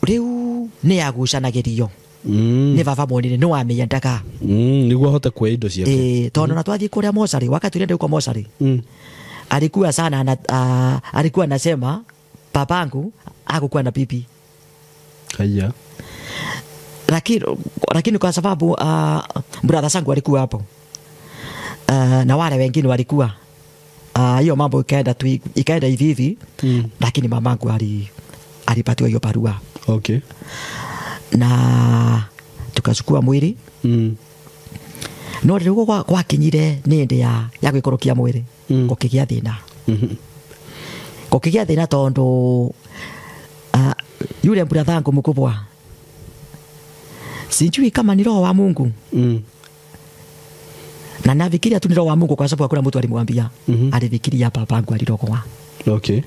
Riu ni agucanagirio. Ni baba monire no amenyaga. Niguo hote kwa indo ciake. Tono na twathi kuria mosari, wakati ile uko mosari. Alikuwa sana alikuwa anasema babangu hakukuwa na bibi. Haya. Lakini kwa sababu brother zangu walikuwa hapo. Na wale wengine walikuwa. Hiyo mambo ikaenda hivi. Lakini mamangu alipatiwa hiyo barua. Okay. Na tukachukua mwili. No rĩu gwakinyire nĩ ndĩ ya gwĩkũrũkia mwĩrĩ gũkĩgĩa thĩna. Gũkĩgĩa thĩna tondũ yule brother wangu mkubwa, sijui kama ni roho wa Mungu. Na nafikiria tu ni roho wa Mungu kwa sababu hakuna mtu alimwambia. Alifikiria babangu alirogwa. Okay.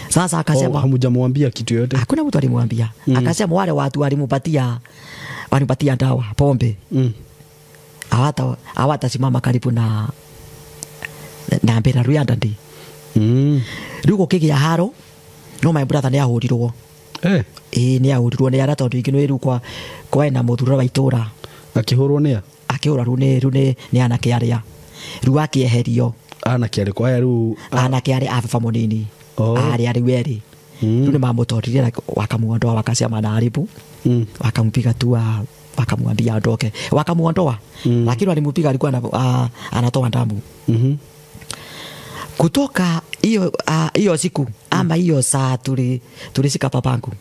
Sasa akasema hamjamwambia kitu yote? Hakuna mtu alimwambia. Akasema wale watu walimpatia dawa, pombe. Hawata simama karibu na mbera Ruyanda ndi. Rĩu gũkĩgĩa haro, no my brother nĩ ahurirwo. Nĩ ahurirwo nĩ ara tondũ ingĩ rĩu kwa ena mũthuro wa itũra. Akĩhũrwo nĩ a? Akĩhũra rĩu nĩ anake arĩa. Rĩu akĩeherio. Anake arĩ kwa rĩu? Anake arĩ ababa mũnini. Arĩ erĩ. Rĩu nĩ mamũtwarire wakamuondoa wakasema na aribu. Wakampiga tu wakamwambia aondoke. Wakamuondoa. Lakini walimpiga alikuwa anatoa damu. Kutoka hiyo siku ama hiyo saa tulisika babangu.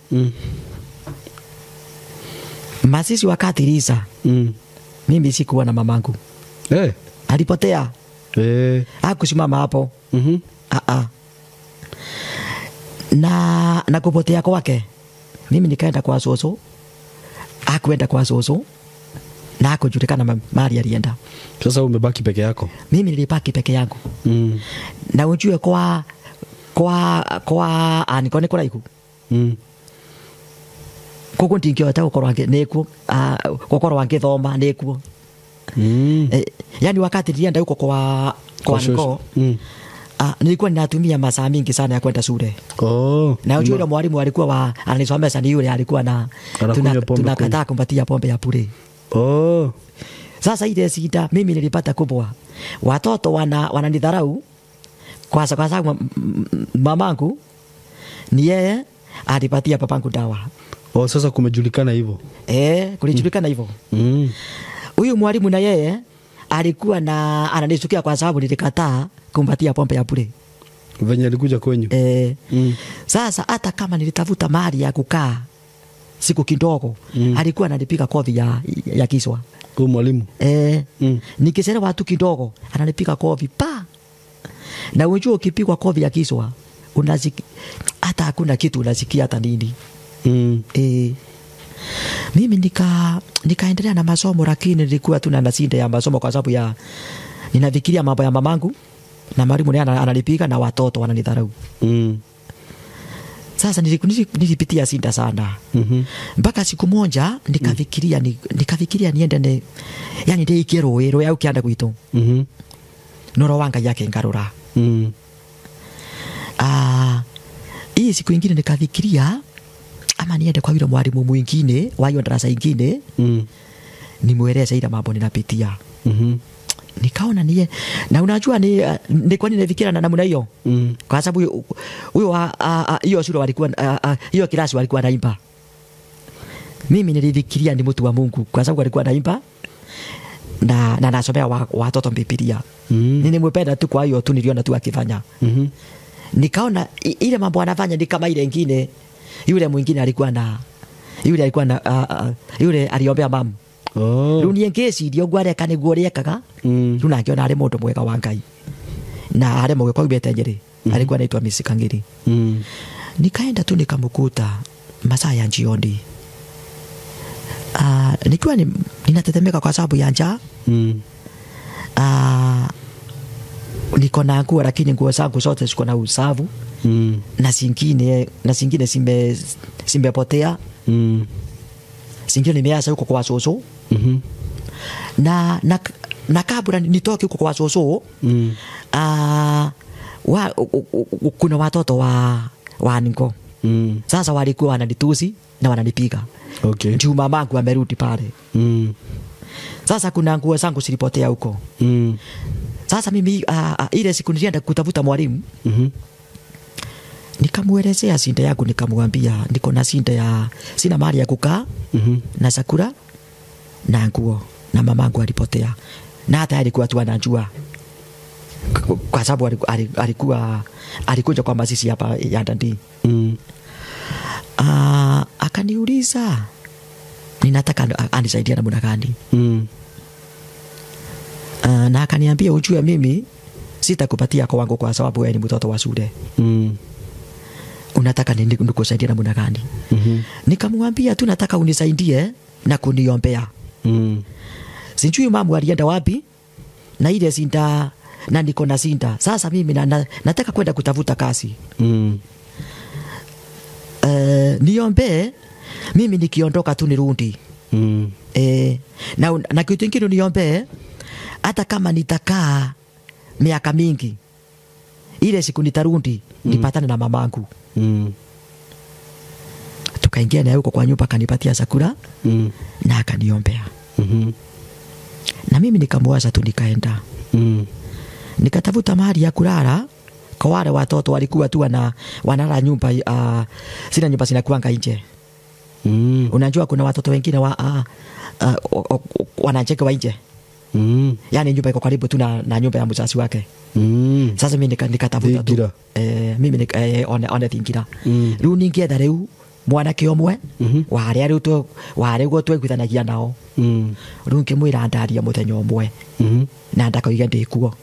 Masisi wakati Lisa. Mimi sikuwa na mamangu. Alipotea. Hakusimama hapo. Na kupotea kwake, mimi nikaenda kwa soso. Hakuenda kwa soso. Na hakujulikana mahali alienda. Sasa umebaki peke yako? Mimi nilibaki peke yangu. Na unjue kwa anikone kwa iku. Koko ndingĩhota gũkorwo nĩkuo, gũkorwo ngĩthoma nĩkuo. Yani wakati nilienda huko kwa Niko, nilikuwa ninatumia masaa mingi sana ya kwenda shule. Na unjue yule mwalimu alikuwa ananisomesha ni yule alikuwa tunakataa kumpatia pombe ya bure. Sasa ile shida mimi nilipata kubwa. Watoto wananidharau kwa sababu mamangu ni yeye alipatia babangu dawa. Sasa kumejulikana hivyo? Kulijulikana hivyo. Huyu mwalimu na yeye alikuwa ananisukia kwa sababu nilikataa kumpatia pombe ya bure. Venye alikuja kwenyu? Sasa hata kama nilitafuta mahali ya kukaa siku kidogo, alikuwa ananipiga kofi ya kiswa. Huyu mwalimu? Nikisema watu kidogo ananipiga kofi pa. Na unajua ukipigwa kofi ya kiswa, unasikia hata hakuna kitu unasikia hata nini. Mimi nikaendelea na masomo, lakini nilikuwa tu na shida ya masomo kwa sababu ya ninafikiria mambo ya mamangu na mwalimu naye ananipiga na watoto wananidharau. Sasa nilipitia shida sana. Mpaka siku moja nikafikiria niende yani ndeike roero ya ukianda kwitu. Noro wanga yake ngarura. Hii siku ingine nikafikiria ama niende kwa yule mwalimu mwingine wa hiyo darasa ingine nimweleze ile mambo ninapitia. Nikaona niye na unajua ni kwa nini nafikiria na namna hiyo? Kwa sababu huyo hiyo shule walikuwa hiyo kilasi walikuwa naimba. Mimi nilifikiria ni mtu wa Mungu kwa sababu alikuwa naimba na nasomea watoto Biblia. Nilimwependa tu, kwa hiyo tu niliona tu akifanya. Nikaona ile mambo anafanya ni kama ile nyingine. Yule mwingine alikuwa na yule aliombea mamu. Runi ngezi ndio gware kane gwore kaga. Runa akiona ale mundu mwega wa Ngai. Na ale mwe kwa ibete njeri. Alikuwa anaitwa Miss Kangiri. Nikaenda tu nikamkuta masaa ya jioni. Nikiwa ninatetemeka kwa sababu ya njaa. Niko na nguo lakini nguo zangu zote ziko na usavu. Na zingine simbepotea. Zingine nimeacha huko kwa soso. Na kabla nitoke huko kwa soso, kuna watoto wa niko. Sasa walikuwa wananitusi na wananipiga. Okay. Juu mamangu amerudi pale. Sasa kuna nguo zangu zilipotea huko. Sasa mimi ile siku nilienda kutafuta mwalimu. Nikamuelezea shida yangu, nikamwambia niko na shida ya sina mahali ya kukaa na chakula na nguo, na mamangu alipotea. Na hata alikuwa tu anajua kwa sababu alikuja kwa mazishi hapa ya Ndandi. Akaniuliza ninataka anisaidie na namna gani. Na akaniambia ujue mimi sitakupatia kwa wangu kwa sababu wewe ni mtoto wa shule. Unataka nikusaidie na namna gani? Nikamwambia tu nataka unisaidie na kuniombea. Sijui mamu alienda wapi na ile sinda na niko na sinda. Sasa mimi nataka kwenda kutafuta kazi. Niombe mimi nikiondoka tu nirudi. Na kitu kingine niombe hata kama nitakaa miaka mingi ile siku nitarudi nipatane na mamangu. Tukaingia na huko kwa nyumba, akanipatia chakula na akaniombea. Na mimi nikamwaza tu nikaenda. Nikatafuta mahali ya kulala kwa wale watoto walikuwa tu wanalala nyumba sina nyumba zinakuanga nje. Unajua kuna watoto wengine wanacheka wa nje. Yani nyumba iko karibu tu na nyumba ya mzazi wake. Sasa mimi nikatafuta tu mimi ona thingira. Riu ningietha riu mwanake omwe wale riu wale go twegwithanagia nao. Riu ngimwira ndaria muthenya omwe na ndakauga ndikuo.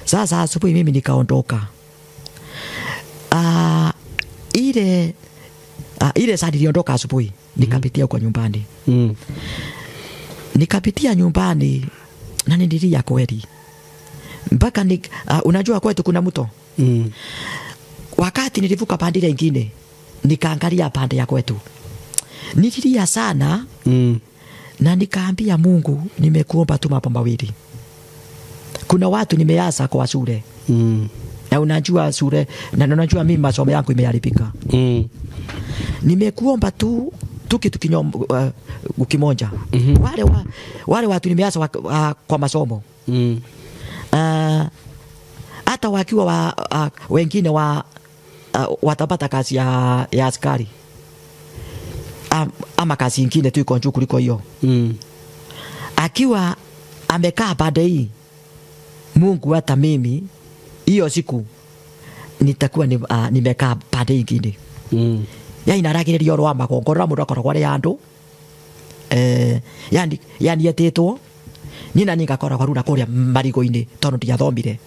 Sasa asubuhi mimi nikaondoka. Ile saa niliondoka asubuhi nikapitia kwa nyumbani. Nikapitia nyumbani na nililia kweli. Mpaka unajua kwetu kuna mto. Wakati nilivuka pande ile nyingine nikaangalia pande ya kwetu. Nililia sana. Na nikaambia Mungu, nimekuomba tu mambo mawili. Kuna watu nimeasa kwa shule. Na unajua shule na unajua mimi masomo yangu imeharibika. Nimekuomba tu kitu kimoja. Wale watu nimeasa kwa masomo. Hata wakiwa wengine watapata kazi ya askari. Ama kazi nyingine tu iko juu kuliko hiyo. Akiwa amekaa pande hii, Mungu hata mimi hiyo siku nitakuwa nimekaa pande nyingine. Yani naragiriria ro amagongora mundu akoragwo ari andu yani yetetwo nina ningakoragwo runa kuria marigo-ini tondu ndiathomire.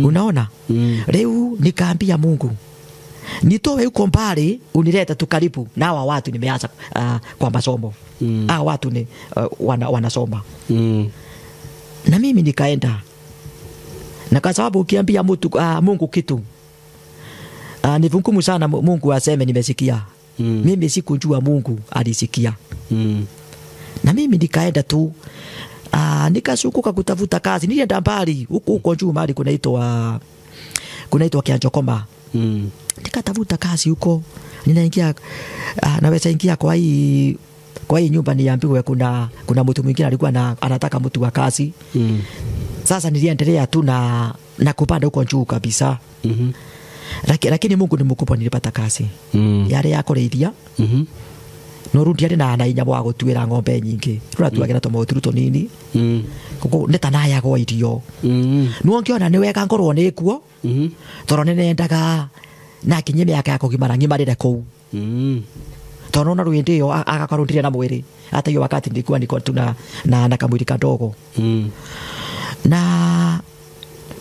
Unaona? Riu nikaambia Mungu nitoe huko mbali unilete tu karibu na hawa watu nimeanza kwa masomo. Hawa watu ni wanasoma. Na mimi nikaenda. Na kwa sababu ukiambia mtu Mungu kitu ni vigumu sana Mungu aseme nimesikia. Mimi sikujua Mungu alisikia. Na mimi nikaenda tu nikasukuka kutafuta kazi. Nilienda mbali huko juu mahali kunaitwa Kianjokoma. Nikatafuta kazi huko. Ninaingia naweza ingia kwa hii nyumba niambiwe kuna mtu mwingine alikuwa anataka mtu wa kazi. Sasa niliendelea tu na kupanda huko juu kabisa. Lakini Mungu ni mkubwa, nilipata kazi. Yale yako reithia. No rundi ari na inya bwa gutwira ng'ombe nyingi. Rura tuagera tomo turuto nini. Kuko netanaya go irio. No ngiona ni wega ngorwo ni kuo. Toro nene ndaga na kinyeme yake akogimara ngimarire kou. Toro na ruindi yo agakorundire na mwiri. Hata hiyo wakati nilikuwa niko tuna na kamwili kadogo. Na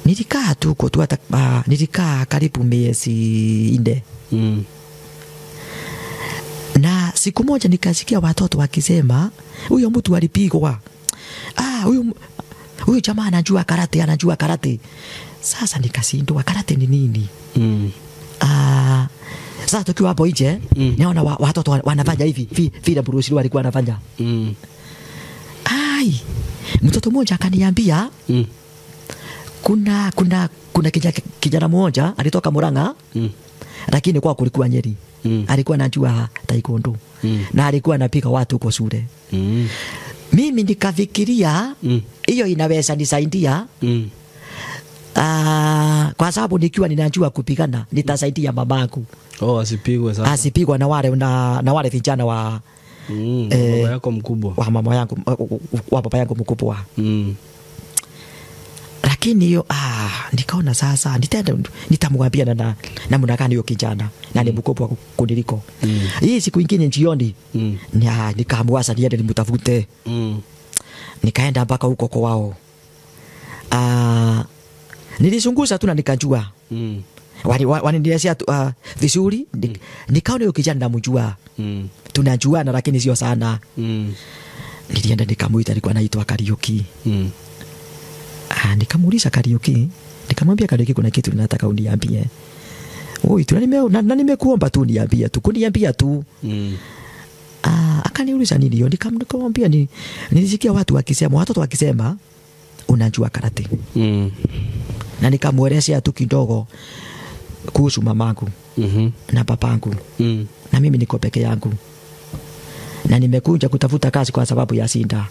nilikaa tu kwa tu nilikaa karibu miezi 4. Na siku moja nikasikia watoto wakisema huyo mtu alipigwa. Huyo jamaa anajua karate. Sasa nikashindwa karate ni nini? Sasa tukiwa hapo nje naona watoto wanafanya hivi vile Bruce Lee alikuwa anafanya. Mtoto mmoja akaniambia kuna kijana mmoja alitoka Murang'a lakini kwa kulikuwa Nyeri. Alikuwa anajua taekwondo na alikuwa anapiga watu huko shule. Mimi nikafikiria hiyo inaweza nisaidia. Kwa sababu nikiwa ninajua kupigana nitasaidia mamangu. Asipigwe sasa. Asipigwe na wale vijana wa baba yako mkubwa. Wa mama yangu wa baba yangu mkubwa. Lakini hiyo nikaona sasa nitamwambia na namna gani hiyo kijana na ni mkubwa kuniliko. Hii siku nyingine jioni nikaamua niende nimtafute. Nikaenda mpaka huko kwao. Nilizunguza tu na nikajua. Wananielezea vizuri. Nikaona hiyo kijana namjua. Tunajuana lakini sio sana. Nilienda nikamuita, alikuwa anaitwa Kariuki. Nikamuuliza Kariuki, nikamwambia Kariuki kuna kitu ninataka uniambie. Nimekuomba tu niambie tu, kuniambia tu. Akaniuliza nini hiyo? Nikamwambia nilisikia watoto wakisema unajua karate. Na nikamuelezea tu kidogo kuhusu mamangu na papangu. Na mimi niko peke yangu. Na nimekuja kutafuta kazi kwa sababu ya Sinda.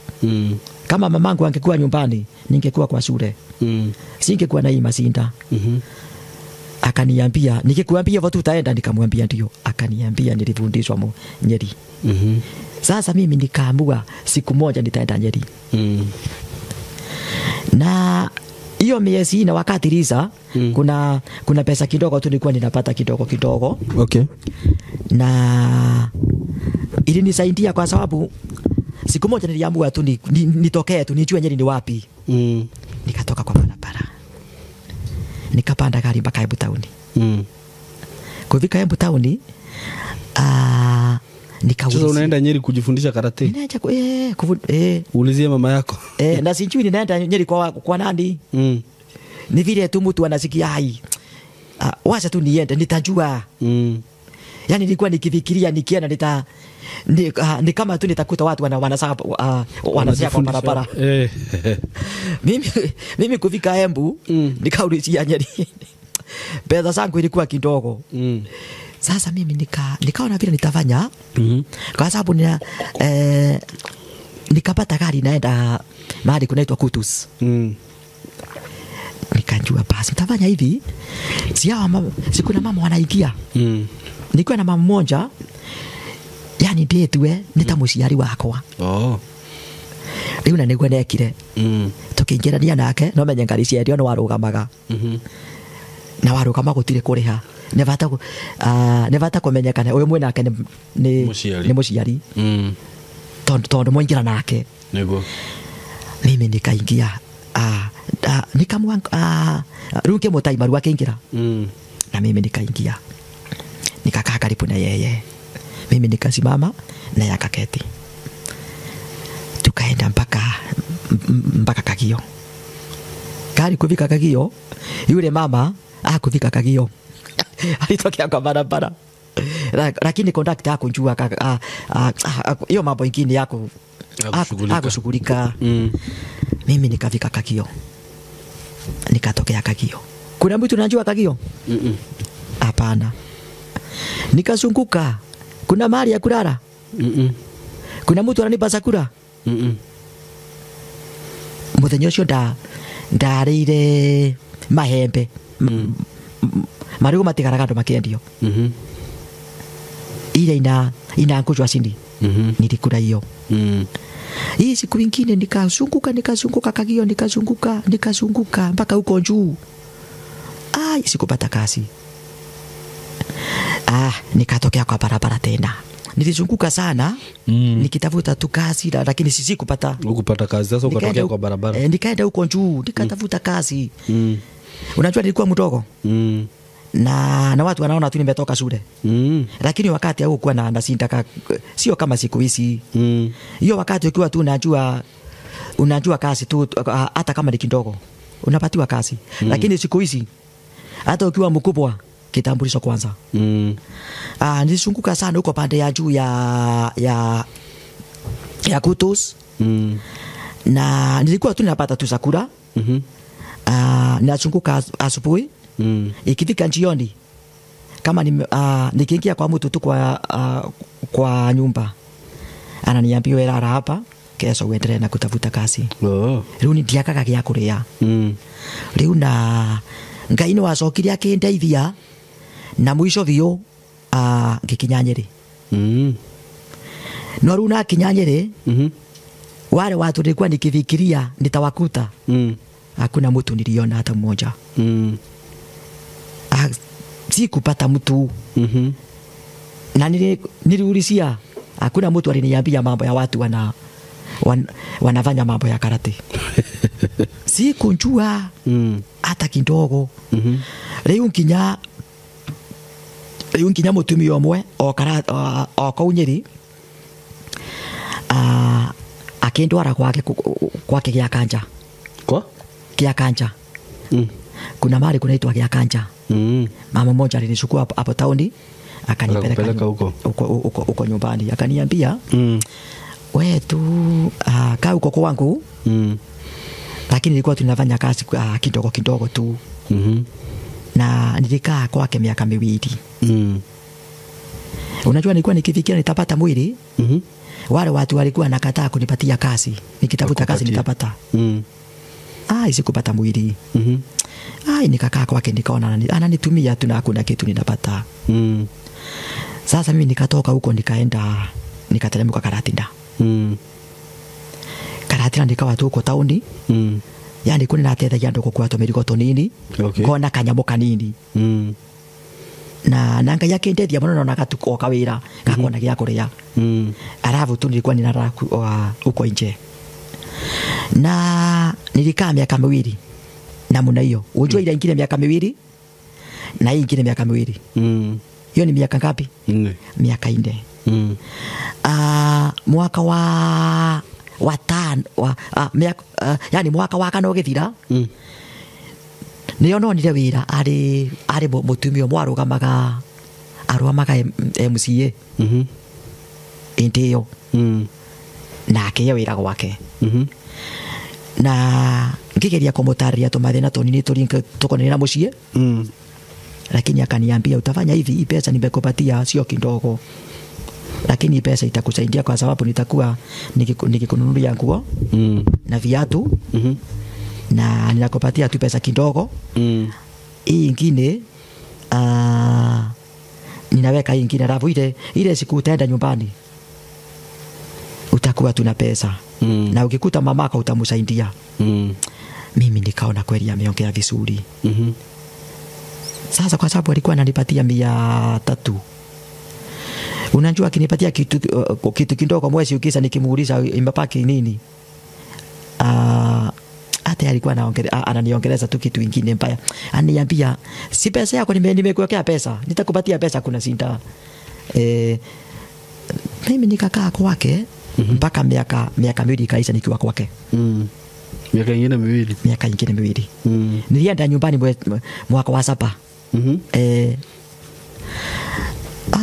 Kama mamangu angekuwa nyumbani, ningekuwa kwa shule. Singekuwa na hii Masinda. Akaniambia, nikikuambia watu utaenda, nikamwambia ndio. Akaniambia nilifundishwa Nyeri. Sasa mimi nikaamua siku moja nitaenda Nyeri. Na hiyo miezi na wakati Liza kuna pesa kidogo tu nilikuwa ninapata kidogo. Okay. Na ilinisaidia kwa sababu siku moja niliamua tu nitokee tu nijue Nyeri ni wapi. Nikatoka kwa barabara. Nikapanda gari mpaka Embu Town. Kufika Embu Town nikauliza. Sasa unaenda Nyeri kujifundisha karate? Ninaenda Uulizie mama yako. Na sijui ninaenda Nyeri kwa nani? Ni vile tu mtu anasikia wacha tu niende nitajua. Yani nilikuwa nikifikiria nikienda ni kama tu nitakuta watu wanasaka kwa barabara. Mimi kufika Embu nikaulizia Nyeri. Pesa zangu ilikuwa kidogo. Sasa mimi nikaona vile nitafanya. Kwa sababu nikapata gari naenda mahali kunaitwa Kutus. Nikajua basi nitafanya hivi. Siku na mama wanaingia. Nilikuwa na mama mmoja, yani ndetwe nitamuciari wakwa. Riu na niguo nekire. Tukiingirania nake no menye ngari cia ndio no warugamaga. Na warugama gutire kuriha. Nevata kumenyekana uyu mwena nake ni muciari. Tondu moingira nake. Niguo. Mimi nikaingia. Nikamwanga ruke mutaimaru akingira. Na mimi nikaingia. nikakaa karibu na yeye, mimi nikasimama na yeye akaketi, tukaenda mpaka Kagio. Kari kufika Kagio, yule mama hakufika Kagio alitokea kwa barabara, lakini kondakta hakunjua hiyo mambo ingine yako hakushughulika. Mimi nikafika Kagio, nikatokea Kagio. Kuna mtu anajua Kagio? Hapana. Nikazunguka, kuna mahali ya kulala? Kuna mtu ananipa chakula? Muthenya ucio ndarĩire mahembe marigo matigaraga andũ makĩendio, ile ina ngujwa cindi, nilikula hiyo. Hii siku ingine nikazunguka Kagio, nikazunguka mpaka huko juu. Sikupata kazi. Nikatokea kwa barabara tena. Nilizunguka sana nikitafuta tu kazi, lakini sikupata. Ukupata kazi, sasa ukatokea kwa barabara. Nikaenda huko juu nikatafuta kazi. Unajua nilikuwa mdogo. Na watu wanaona tu nimetoka shule. Lakini wakati huu kuwa na sindaka, sio kama siku hizi. Hiyo wakati ukiwa tu unajua kazi tu, hata kama ni kidogo unapatiwa kazi. Lakini siku hizi hata ukiwa mkubwa kitambulisho kwanza. Nilizunguka sana huko pande ya juu ya Kutus. Na nilikuwa tu napata tu chakula. Ninazunguka asubuhi. Ikifika jioni, kama nikiingia kwa mtu tu kwa nyumba, ananiambia wewe lala hapa, kesho uendelee na kutafuta kazi. Rĩu ndiakaga gĩa kũrĩa. Rĩu na Ngai nĩ wacokirie akĩndeithia, na mwisho biũ ngikinya Nyeri. No rĩu nakinya Nyeri, wale watu nilikuwa nikifikiria nitawakuta, hakuna mtu niliona hata mmoja. Sikupata mtu. Na niliulizia, hakuna mtu aliniambia mambo ya watu wanafanya mambo ya karate. Sikunjua hata kidogo. Leo nginya mutumia omwe o kau Nyeri, akindwara kwake gĩa kanja. Gĩa kanja. Kuna mahali kunaitwa gĩa kanja. Mama mmoja alinichukua hapo tauni, akanipeleka huko nyumbani, akaniambia wewe tu kaa huko kwangu. Lakini nilikuwa tunafanya kazi kidogo tu. Na nilikaa kwake miaka 2. Unajua nilikuwa nikifikiria nitapata mwili. Wale watu walikuwa nakataa kunipatia kazi, nikitafuta kazi nitapata. Sikupata mwili. Nikakaa kwake, nikaona ananitumia tu na hakuna kitu ninapata. Sasa mimi nikatoka huko, nikateremka Karatinda. Karatinda nikawa tu huko tauni. Yani kuna nateithagia andũ gũkua tũmĩrigo tũnini, ngona kanyamũ kanini. Na Ngai akĩndeithia mũno, na gatuko kawĩra gakona gĩa kũrĩa. Alafu tu nilikuwa ninalala huko nje. Na nilikaa miaka 2 namna hiyo. Unajua ile ingine miaka 2 na hii ingine miaka 2. Hiyo ni miaka ngapi? 4. Miaka 4. Mwaka wa 5 yani mwaka wa 5 ũgĩthira, nĩononire wĩra arĩ mũtumia ũmwe arũgamaga MCA ĩndĩ ĩyo, na akĩhe wĩra gwake. Na ngigeria kũmũtarĩria tũmathĩna tũnini tũkonainie na mũciĩ. Lakini akaniambia utafanya hivi, pesa nimekupatia sio kidogo, lakini pesa itakusaidia kwa sababu nitakuwa nikikununulia nguo na viatu, na ninakupatia tu pesa kidogo. Hii ingine ninaweka hii ingine, alafu ile siku utaenda nyumbani utakuwa tuna pesa. Na ukikuta mamaka utamsaidia. Mimi nikaona kweli ameongea vizuri. Sasa kwa sababu alikuwa ananipatia 300. Unajua akinipatia kitu kidogo mwezi ukisa, nikimuuliza imepaki nini, hata alikuwa ananiongeleza tu kitu kingine mbaya. Ananiambia si pesa yako nimekuwekea pesa, nitakupatia pesa kuna sinda. Mimi nikakaa kwake mpaka miaka miwili kaisha nikiwa kwake. Miaka ingine miwili. Nilienda nyumbani mwaka wa 7.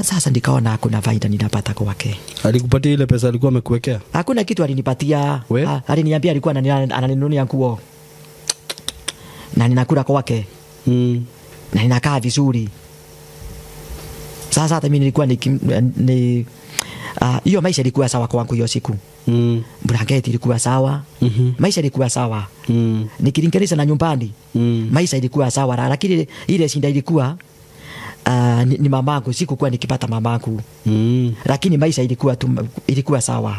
Sasa nikaona hakuna faida ninapata kwake. Alikupatia ile pesa alikuwa amekuwekea? Hakuna kitu alinipatia. Aliniambia alikuwa ananinunulia nguo. Na ninakula kwake. Na ninakaa vizuri. Sasa hata mimi nilikuwa hiyo maisha ilikuwa sawa kwangu hiyo siku. Blanketi ilikuwa sawa. Maisha ilikuwa sawa. Nikilinganisha na nyumbani. Maisha ilikuwa sawa, lakini ile shinda ilikuwa ni mamangu, sikukuwa nikipata mamangu. Lakini maisha ilikuwa sawa.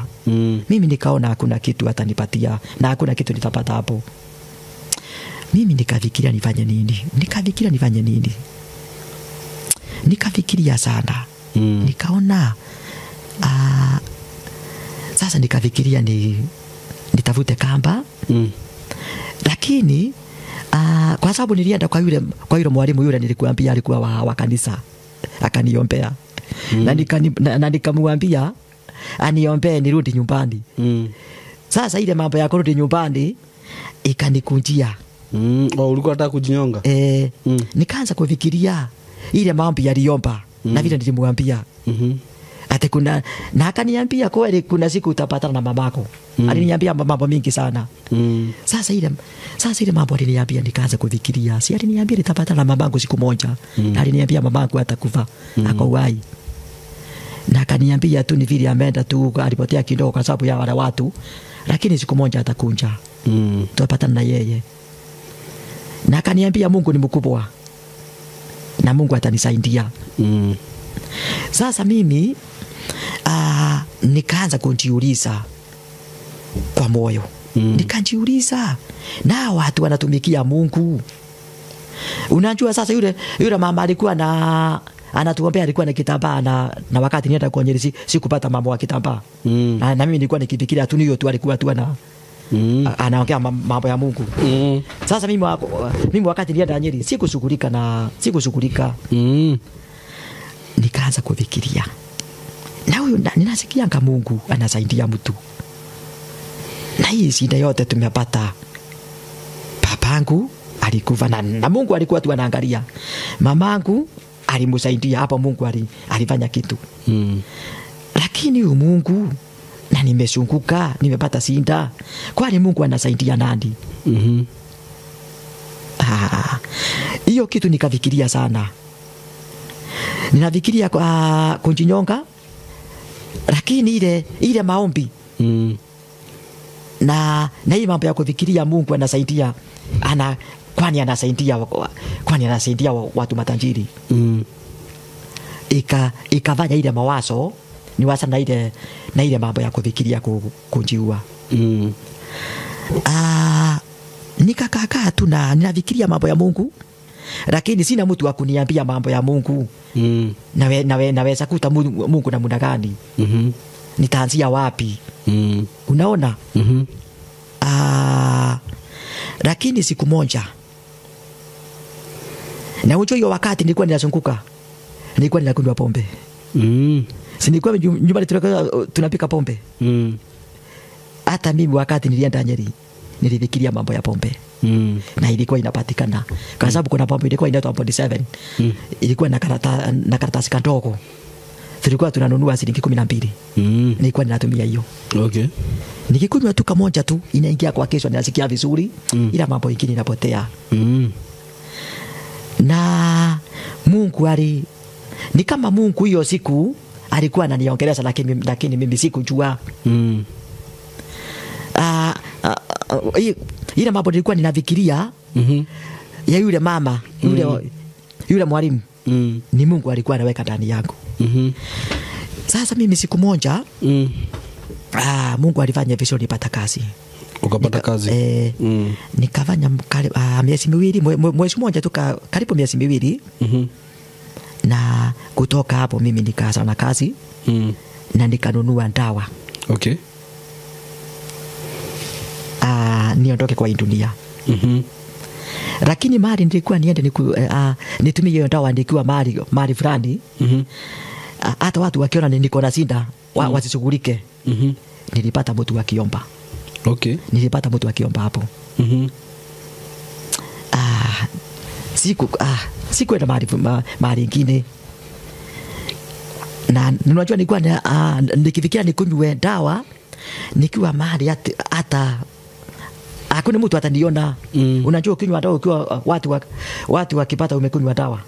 Mimi nikaona hakuna kitu atanipatia na hakuna kitu nitapata hapo. Mimi nikafikiria nifanye nini. Nikafikiria sana. Nikaona sasa nikafikiria nitafute kamba. Lakini kwa sababu nilienda kwa yule mwalimu yule nilikuambia alikuwa wa kanisa, akaniombea. Na nikamwambia aniombee nirudi nyumbani. Sasa ile mambo ya kurudi nyumbani ikanikunjia. Ulikuwa unataka kujinyonga? Nikaanza kufikiria ile mambo yaliomba na vile nilimwambia. Ate kuna na akaniambia kweli kuna siku utapatana na mamako. Aliniambia mambo mingi sana. Sasa ile mambo aliniambia nikaanza kufikiria. Si aliniambia nitapatana na mamangu siku moja. Aliniambia mamangu atakufa. Ako uhai. Na akaniambia tu ni vile ameenda tu alipotea kidogo kwa sababu ya wale watu. Lakini siku moja atakunja. Tutapatana na yeye. Na akaniambia Mungu ni mkubwa. Na Mungu atanisaidia. Sasa mimi nikaanza kujiuliza kwa moyo. Nikajiuliza na watu wanatumikia Mungu. Unajua sasa yule mama alikuwa anatuombea, alikuwa na kitambaa na wakati nienda kwa Nyeri sikupata mambo ya kitambaa. Na mimi nilikuwa nikifikiria tu hiyo tu alikuwa tu anaongea mambo ya Mungu. Sasa mimi wakati nienda Nyeri sikushughulika. Nikaanza kufikiria. Na huyu ninasikia kama Mungu anasaidia mtu. Na hii shida yote tumepata. Babangu alikufa na Mungu alikuwa tu anaangalia. Mamangu alimsaidia hapo, Mungu alifanya kitu. Lakini huyu Mungu na nimeshunguka, nimepata shida. Kwani Mungu anasaidia nani? Hiyo kitu nikafikiria sana. Ninafikiria kwa kujinyonga, lakini ile maombi na hii mambo ya kufikiria Mungu anasaidia kwani anasaidia watu matajiri. Ikafanya ile mawazo ni wasa na ile mambo ya kufikiria kujiua. Nikakaa tu na ninafikiria mambo ya Mungu, lakini sina mtu wa kuniambia mambo ya Mungu. Naweza kuta Mungu na muda gani? Nitaanzia wapi? Unaona? Lakini siku moja na ucho hiyo wakati nilikuwa ninazunguka, nilikuwa ninakunywa pombe. Si nilikuwa nyumbani tunapika pombe. Hata mimi wakati nilienda Nyeri nilifikiria mambo ya pombe. Na ilikuwa inapatikana kwa sababu kuna pombe ilikuwa inaitwa 47. Ilikuwa na karatasi kadogo. Tulikuwa tunanunua shilingi 12. Nilikuwa ninatumia hiyo. Okay. Nikikunywa tu kamoja tu inaingia kwa kesho, ninasikia vizuri. Ila mambo mengine inapotea. Na Mungu ni kama Mungu hiyo siku alikuwa ananiongeleza, lakini mimi sikujua. Ile mambo nilikuwa ninafikiria ya yule mama, yule mwalimu, ni Mungu alikuwa anaweka ndani yangu. Sasa mimi siku moja Mungu alifanya vizuri, nipata kazi. Ukapata kazi? Nikafanya miezi miwili, mwezi mmoja tu, karibu miezi miwili. Na kutoka hapo mimi nikaanza na kazi. Na nikanunua dawa. Okay. Niondoke kwa hii dunia. Lakini mali nilikuwa niende nitumie hiyo dawa nikiwa mali fulani. Hata watu wakiona niko na shida wasishughulike. Nilipata mtu akiomba. Okay. Nilipata mtu akiomba hapo. Sikuenda mahali ingine. Na unajua nilikuwa nikifikiria nikunywe dawa nikiwa mahali hata hakuna mtu ataniona. Unajua ukinywa dawa ukiwa watu wakipata umekunywa dawa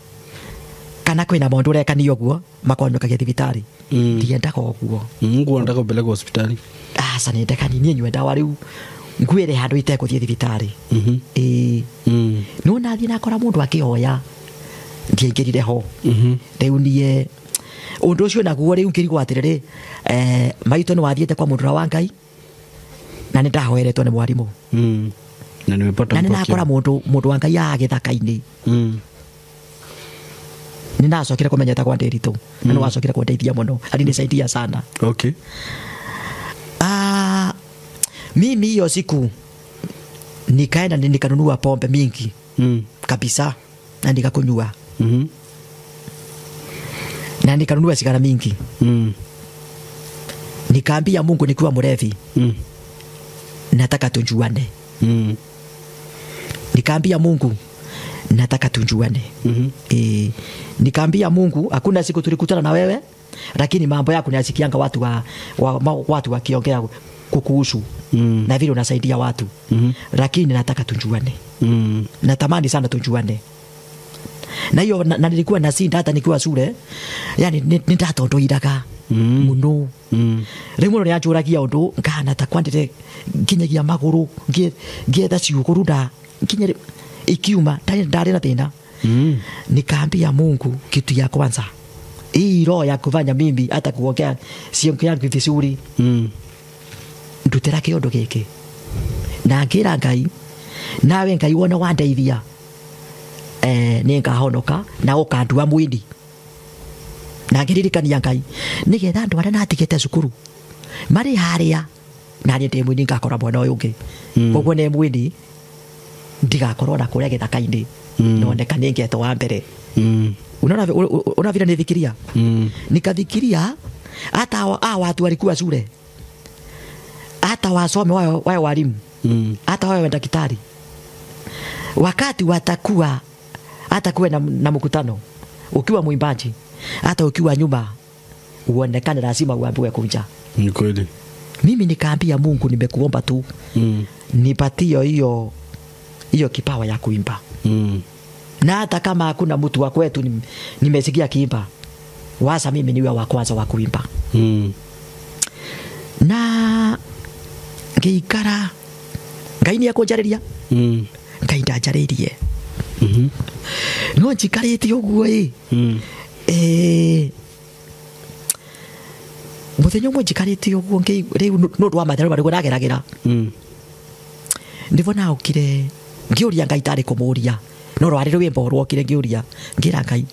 kana kwina maundu reka ni oguo makonyoka thibitari ndienda ko oguo Mungu anataka kupeleka hospitali. Sasa ni ndeka ni nywe dawa riu ngwire handu itekuthie thibitari. No nathi nakora mundu akioya ndiingirire ho. Riu nie undu ucio naguo riu ngirigwo atiriri maito ni wathiete kwa mundu wa Ngai na ni ndahoeretwo ni mwarimu. Na nimepata mpokeo. Na nakora mundu wa Ngai agithaka-ini. Ninacokire kumenyeta kwa Nderitu na no wacokire kundeithia muno alinisaidia sana. Okay. Mimi hiyo siku nikaenda nikanunua pombe mingi kabisa na nikakunywa. Na nikanunua sigara mingi. Nikaambia Mungu nikiwa mrevi nataka tujuane. Nikaambia Mungu nataka tujuane. Nikaambia Mungu hakuna siku tulikutana na wewe lakini mambo yako nasikianga watu wakiongea kukuhusu na vile unasaidia watu. Lakini nataka tujuane. Natamani sana tujuane. Na hiyo na nilikuwa na sinda hata nikiwa shule. Yani nitatondoiraga muno. Rimwe ni ajuragia undu ngana ta kwandire nginyagia maguru ngietha ciuguru da nginya ikiuma ndari na thina. Nikaambia Mungu kitu ya kwanza hii roho ya kufanya mimi hata kuongea siongea vizuri ndutera kiondo giki na ngira Ngai nawe Ngai wona wandeithia ningahonoka na ukandua mwindi na ngiririkania Ngai nigetha andu aria natigite cukuru mari haria na ndi mwindi ngakora mwana uyu ungi koguo ne mwindi ndigakorwo na kuria githaka-ini noneka ningeto wa mbere. Unaona vile nifikiria nikathikiria hata watu walikuwa shule hata wasome wao walimu hata wao daktari wakati watakuwa hata kuwe na mkutano ukiwa mwimbaji hata ukiwa nyuma uonekane lazima uambiwe kuja. Ni kweli. Mimi nikaambia Mungu nimekuomba tu nipatie hiyo kipawa ya kuimba. Na hata kama hakuna mtu wa kwetu nimesikia kiimba wasa mimi niwe wa kwanza wa kuimba. Na ngeikara Ngai ni akunjariria Ngai ndanjaririe no njikarite uguo muthenya umwe njikarite uguo riu no ndwa matheru bari gurageragera ndivona ukire ngiuria Ngai tari kumuria no rwari rwimbo rwokire ngiuria ngira Ngai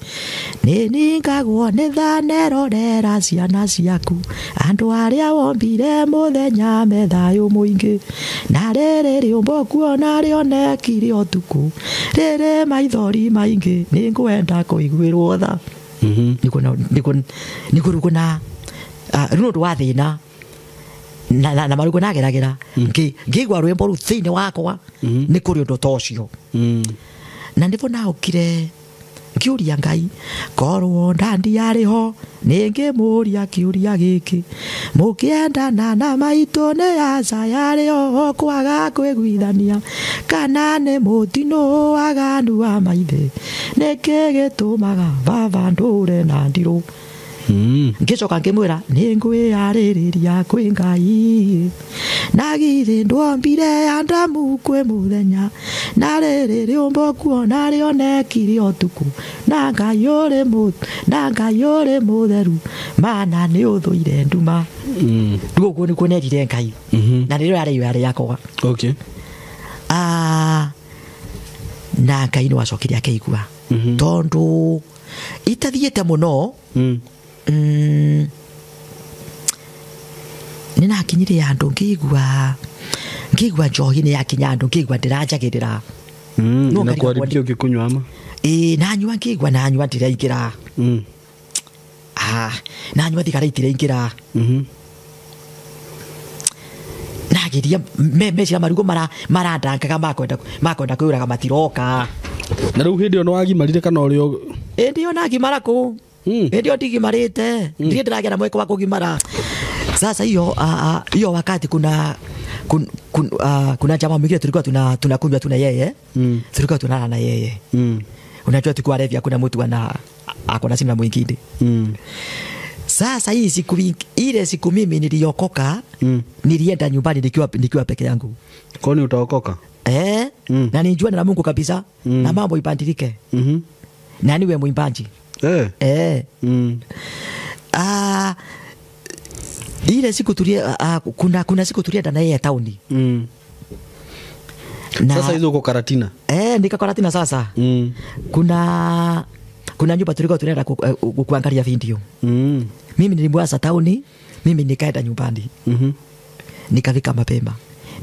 ni ngagwo ni thanero rera ciana ciaku andu aria wombire muthenya methayo muingi na riri riumbo kuona rionekire utuku riri maithori maingi ni ngwenda kuiguirwo tha nikuna runo rwa thina na marugo nageragera ngigwa rwimbo ru thini wakwa ni kuri undu tocio na ndivyo naukire ngiuria Ngai korwo ndandi ariho ningimuria kiuria giki mukiendana na maito ne aca yariho kwaga kwiguithania kana ni mutino wagandu wa maithe niki gitumaga baba ndure na ndiru ngicoka ngimwira ningwiyaririria kwi Ngai na githi ndwombire Adamu kwi muthenya na riri riumbo kuona rionekire utuku na Ngai uri mutheru mana ni uthuire nduma nduguo ni kunerire Ngai na riri yari yakwa. Okay. Na Ngai ni wacokire akeigua tondu itathiete muno nina kinyire andu ngigua ngigwa njohi ni yakinya andu ngigwa ndiranjagirira No nakuharibia ukikunywa ama nanyua ngigwa nanyua ndiraingira nanyua thigara itiraingira nagiria mecira marugo marandangaga makwenda kwiraga matiroka na riu hindi ono wagimarire kana urio ndio nagimara ku ndio ndigimarite ndio ndiragira mweko wa kugimara sasa hiyo wakati kuna jamaa mwingine tulikuwa tunakunywa tuna yeye tulikuwa tunalala na yeye unajua tulikuwa revia kuna mtu akona simu na mwingine sasa hii siku mimi niliokoka nilienda nyumbani nikiwa peke yangu kwani utaokoka na nijua na Mungu kabisa na mambo ibadilike na niwe mwimbaji ile siku tulia kuna siku tulienda na yeye tauni sasa hizo uko Karatina nika Karatina sasa kuna nyumba tulikuwa tunaenda kuangalia video mimi nilimwasa tauni mimi nikaenda nyumbani nikafika mapema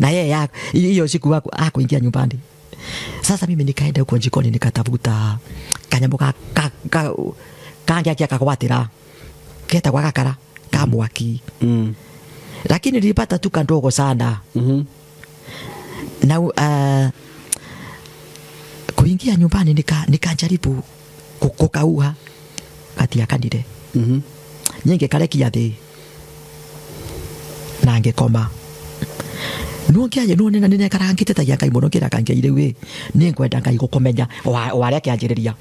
na yeye hiyo siku hakuingia nyumbani sasa mimi nikaenda huko jikoni nikatafuta kanyambo kangia kakawatira keta kwa kakara kamwaki lakini nilipata tu kandogo sana na kuingia nyumbani nikajaribu kukauha kati ya kanire nyinge karekia thi na ngekoma nuongiaje nuone nene karangite ta yakai muno kira kangeire we ningwenda ngai gukomenya wale akianjiriria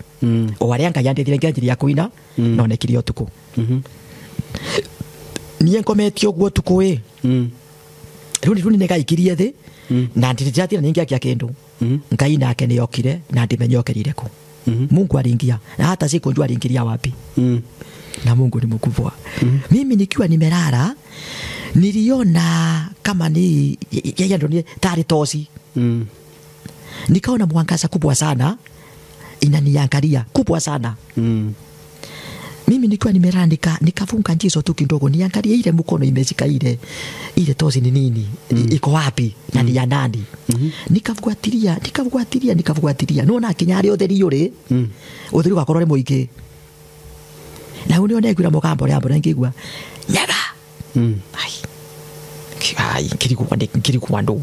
wale ngai yandithire ngianjiria kuina no nekiri utuku niye ngometio gwo tuku we runi negaikirie thi na ndiratira ningi akia kindu ngai nake ni yokire na ndimenyokerire ku Mungu alingia na hata sikujua alingiria wapi na Mungu ni mkubwa mimi nikiwa nimelala niliona kama ni yeye ndo ni tari tosi nikaona mwangaza kubwa sana inaniangalia kubwa sana mimi nikiwa nimerandika nikafunga njizo tu kidogo niangalie ile mkono imeshika ile tosi ni nini iko wapi na ni ya nani nikafuatilia nona kinyari otheri yure otheri gakorore muingi na unio negura mugambo ria mbona ngigwa nyaga ai kirikuwa ndo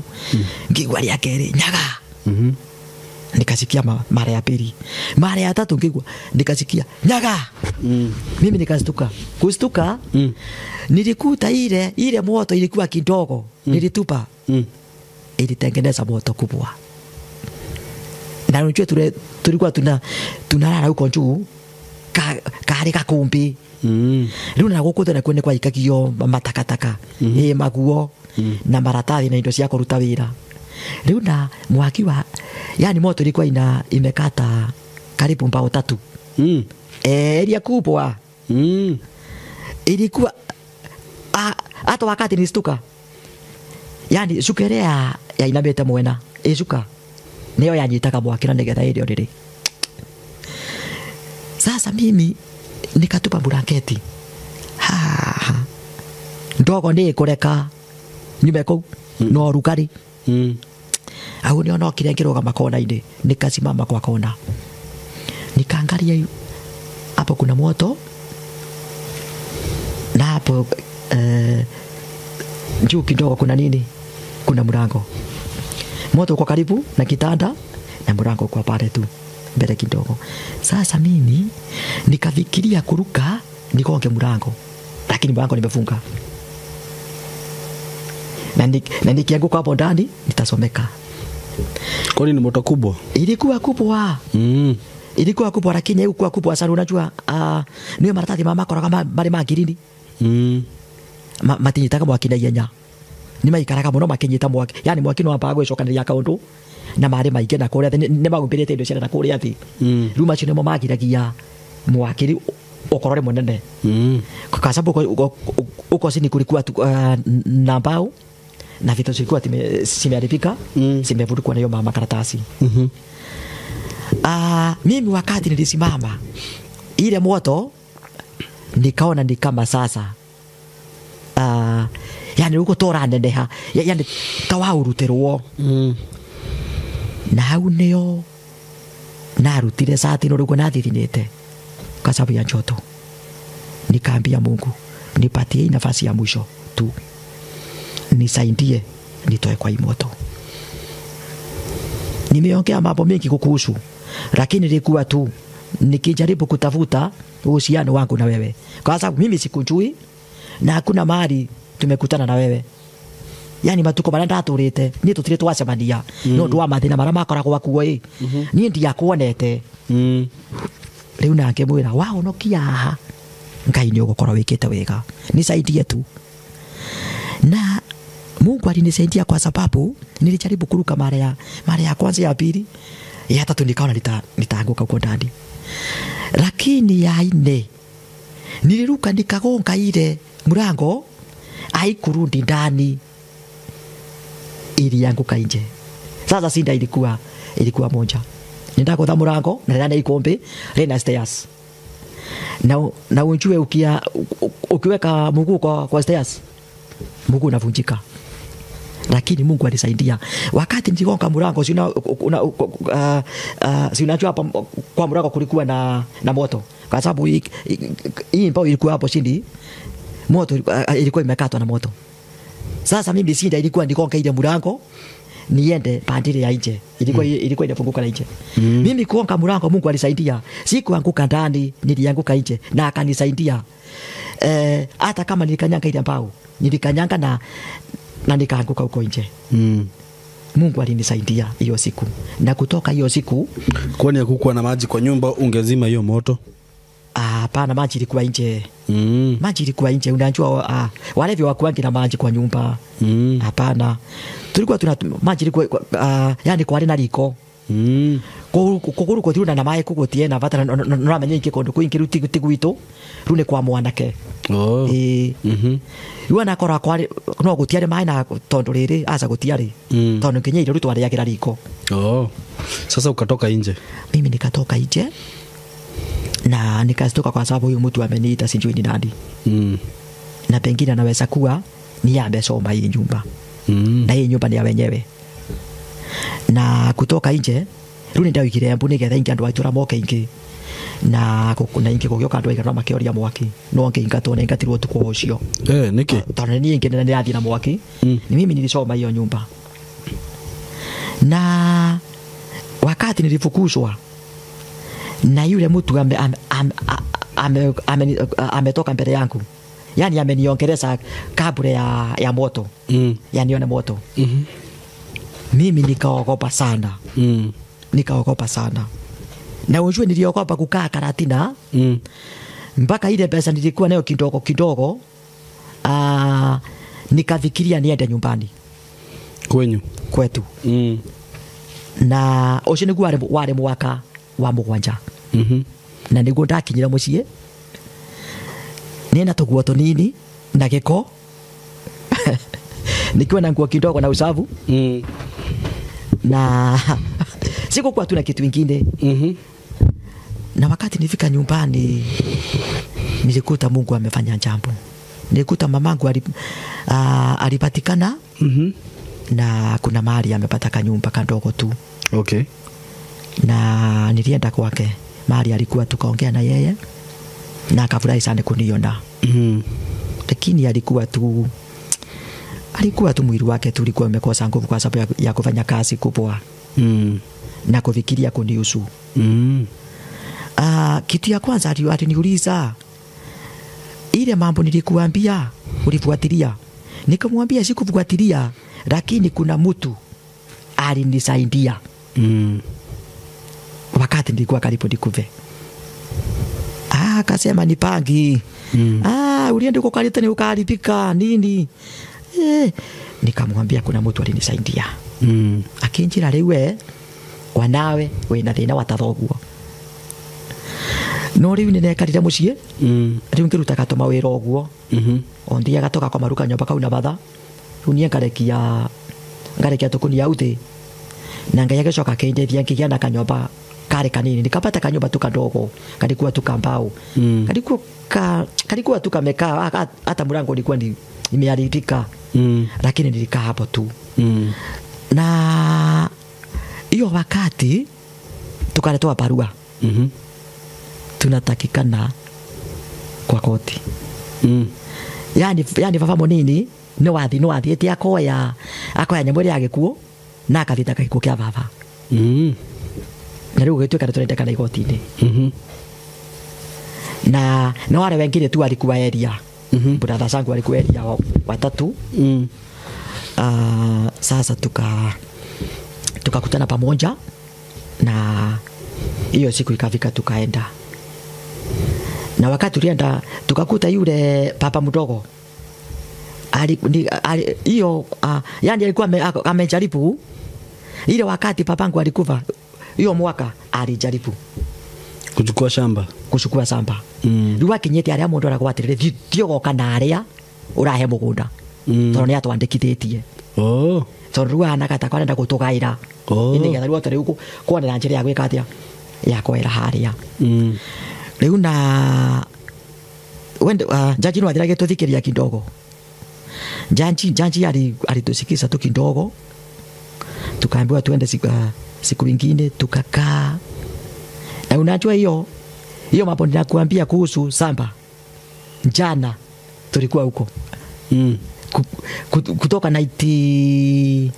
ngigwa ria keri nyaga nikasikia mara ya pili mara ya tatu ngigwa nikasikia nyaga mimi nikastuka nilikuta ile moto ilikuwa kidogo nilitupa ilitengeneza moto kubwa na unajua tulikuwa tunalala huko juu kari kakumbi riu na guku tena kwene kwa ikagio matakataka maguo na maratathi na indo cia kuruta wira riu na mwaki wa yani moto ilikuwa imekata karibu mbao 3 area kubwa ilikuwa hata wakati nistuka yani shukerea ya inabeta mwena shuka niyo yanyitaka mwaki na nigetha ile riri sasa mimi nikatupa blanketi ndogo ni kureka nyumba kou no rukari au ni ono kile kiroga makona inde nikasimama kwa kona nikaangalia hapo kuna moto na hapo juu kidogo kuna nini kuna mlango moto uko karibu na kitanda na mlango kwa pale tu mbele kidogo sasa mimi nikafikiria kuruka nikonge mlango lakini mlango nimefunga na nikianguka hapo ndani nitasomeka kwani ni moto kubwa ilikuwa kubwa ilikuwa kubwa lakini ilikuwa kubwa sana unajua niwe maratathi mama kora bali magirindi matinyitaga mwaki na yenya ni maikaraga muno makinyita mwaki yani mwaki no apagwe cokanĩria kaundu na mari maingi na kuria ni magumbirite indo cia na kuria thi ruma cio nimo magiragia mwaki ukorore munene kwa sababu uko sini kulikuwa na mbao na vitu zilikuwa zimeharibika zimevurukwa na hiyo makaratasi mimi wakati nilisimama ile moto nikaona ni kama sasa yani uko tora neneha yani tawaurutĩrwo na hau nĩo narutire sati norugo nathithinĩte kwa sababu ya njoto. Nikaambia Mungu nipatie nafasi ya mwisho tu, nisaidie nitoe kwa hii moto. Nimeongea mambo mengi kukuhusu, lakini nilikuwa tu nikijaribu kutafuta uhusiano wangu na wewe, kwa sababu mimi sikujui na hakuna mahali tumekutana na wewe. Yani matuko bara ndaturite ni tutire twacemania no ndwa mathina mara makoragwo akuo ni ndiakuonete riu nake mwira wao no kia Ngai ni ugukorwo wikite wega, nisaidie tu. Na Mungu alinisaidia kwa sababu nilijaribu kuruka mara ya kwanza, ya pili, ya tatu nikaona nitaanguka huko ndani, lakini ya nne niliruka nikagonga ile mlango haikurudi ndani, ilianguka nje. Sasa sinda ilikuwa moja, nindakotha mlango na ndani ikombe rena stairs na unjue ukiweka mguu kwa stairs mguu unavunjika, lakini Mungu alisaidia. Wakati niligonga mlango si unajua hapa kwa mlango kulikuwa na moto, kwa sababu hii mbao ilikuwa hapo chini, moto ilikuwa imekatwa na moto. Sasa mimi sinda ilikuwa nigonga ile mlango niende pandile ya nje, ilikuwa inafunguka na nje. Mimi kuonga mlango Mungu alisaidia, sikuanguka ndani, nilianguka nje na akanisaidia. Hata kama nilikanyanga ile mbao, nilikanyanga na nikaanguka huko nje. Mungu alinisaidia hiyo siku, na kutoka hiyo siku. Kwani hakukuwa na maji kwa nyumba ungezima hiyo moto? Hapana, maji ilikuwa nje. Maji ilikuwa nje, unajua walevi wakuangi na maji kwa nyumba. Hapana, tulikuwa maji ilikuwa yani kwa na riko. Kuguru ko tiruna na mai kugotie na bata no amenye ikikondo kuingi ruti gwito rune kwa mwanake. Yuana kora kwa no gutiare mai na tondo riri aza gutiare tondo kenye ile rutu ya riko. Sasa ukatoka nje? Mimi nikatoka nje na nikastoka kwa sababu huyu mtu ameniita sijui ni nani. Na pengine anaweza kuwa ni amesoma hii nyumba. Na hii nyumba ni ya wenyewe. Na kutoka nje runi ndawi kirembu nigetha ingi andu aitura moke ingi na ingi kugioka andu aigana makioria mwaki no ngi ingatwo na ingatirwo tuko ucio niki tone ni ingi nene athi na mwaki ni mimi nilisoma hiyo nyumba. Na wakati nilifukuzwa na yule mtu ametoka mbele yangu, yani ameniongeleza kabla ya moto, yani nione moto. Mimi nikaogopa sana. Nikaogopa sana. Na unjue niliogopa kukaa Karatina. Mpaka ile pesa nilikuwa nayo kidogo nikafikiria niende nyumbani kwetu. Na ucio niguo wari mwaka wa mugwanja. Na niguo ndakinyira muciĩ nina tuguo tunini na giko nikiwa na nguo kidogo na usavu. Na sikuwa tu na kitu kingine. Na wakati nilifika nyumbani nilikuta Mungu amefanya jambo. Nilikuta mamangu alipatikana. Na kuna mahali amepata kanyumba kadogo tu. Na nilienda kwake mahali alikuwa, tukaongea na yeye na akafurahi sana kuniona. Lakini alikuwa tu mwili wake tu ulikuwa umekosa nguvu kwa sababu ya kufanya kazi kubwa. Na kufikiria kunihusu. Kitu ya kwanza aliniuliza, ile mambo nilikuambia ulifuatilia? Nikamwambia sikufuatilia, lakini kuna mtu alinisaidia wakati nilikuwa karibu nikufe. Akasema ni Pangi. Ulienda uko Karatina ukaharibika nini? Nikamwambia kuna mtu alinisaidia. Akinjira riwe wanawe wena thina watathoguo. No riu ni nekarire muciĩ. Riu ngiruta gatoma wira oguo. Ondia gatoka kwa maruka nyomba kau na batha. Riu nie ngarekia tukunia uthi. Na Ngai agicoka kindeithia ngigia na kanyomba kare kanini. Nikapata kanyomba tu kadogo. Kalikuwa tu kambao. Kalikuwa tu kamekaa, hata mlango ulikuwa nimeharibika. lakini nilikaa hapo tu. Na hiyo wakati tukaletewa barua tunatakikana kwa koti. Yani baba munini no wathi eti akoya nyamuri ya gikuo na akathita gikuo kia baba. Na riu gitwe kana turendekana igoti-ini. Na wale wengine tu walikuwa area. Brother zangu walikuwa area watatu. Sasa tukakutana pamoja na hiyo siku ikafika tukaenda. Na wakati tulienda tukakuta yule papa mdogo hiyo yani alikuwa amejaribu ile wakati papangu alikufa hiyo mwaka alijaribu kuchukua shamba. Riwa kinyete aria mundu aragwatirire thio goka na aria urahe mugunda. Tono ni atwandikithitie. Tono riwa anakata kwenda gutugaira. Indi ya riwa tari uko kwonera njira ya gwika atia ya kwera haria. Riu na wende jaji no athirage tuthikiria kidogo. Jaji alitusikiza tu kidogo. Tukaambiwa tuende siku nyingine tukakaa. Na unajua hiyo mambo ninakuambia kuhusu shamba. Jana tulikuwa huko. Kutoka 90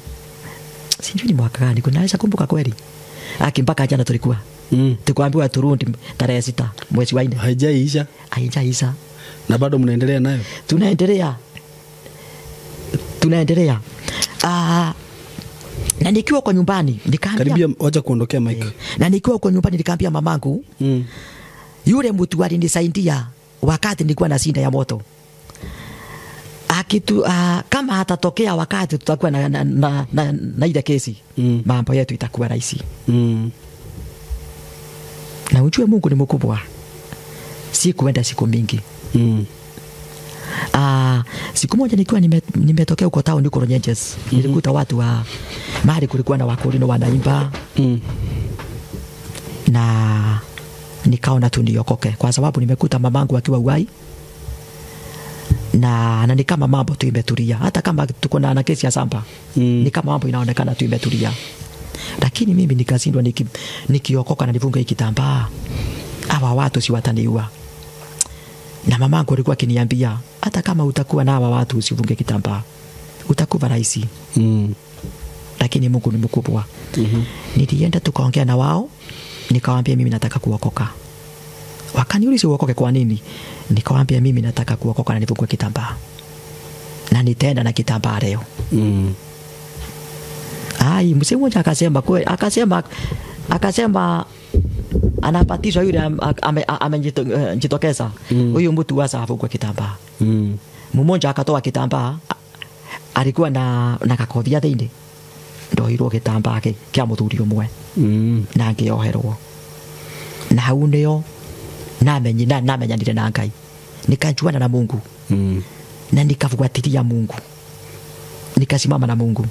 sijui ni mwaka gani kunaweza kumbuka kweli. Mpaka jana tulikuwa. Tukaambiwa turudi tarehe 6 mwezi wa 4. Haijaisha. Na bado mnaendelea nayo? Tunaendelea. Na nikiwa kwa nyumbani nikaambia karibia wacha kuondokea mic. Na nikiwa kwa nyumbani nikaambia mamangu yule mtu alinisaidia wakati nilikuwa na shida ya moto. Kama hatatokea wakati tutakuwa na ile kesi, mambo yetu itakuwa rahisi. Na ujue Mungu ni mkubwa. Si kuenda siku mingi. Siku moja nikiwa nimetokea huko town huko Ronyenjes. Nilikuta watu wa mahali kulikuwa na wakorino wanaimba. Na nikaona tu niokoke kwa sababu nimekuta mamangu akiwa uhai. Na ni kama mambo tu imetulia. Hata kama tuko na kesi ya shamba, ni kama mambo inaonekana tu imetulia. Lakini mimi nikashindwa nikiokoka na nifunge kitambaa. Hawa watu si wataniua. Na mamangu alikuwa akiniambia hata kama utakuwa na hawa watu usifunge kitambaa, utakuwa rahisi. Lakini Mungu ni mkubwa. Nilienda tukaongea na wao, nikawaambia mimi nataka kuokoka. Wakaniuliza uokoke kwa nini? Nikawaambia mimi nataka kuokoka na nifungue kitambaa. Na nitaenda na kitambaa leo. Mzee mmoja akasema anabatizwa yule amejitokeza. Huyu mtu wasa afungue kitambaa. Mmoja akatoa kitambaa, alikuwa na kakovia thini. Ndo hilo kitambaa kia muthuri umwe. Na angioherwo. Na hau ndio namenyanire na Ngai. Nikajuana na Mungu. Na nikafuatilia Mungu. Nikasimama na Mungu.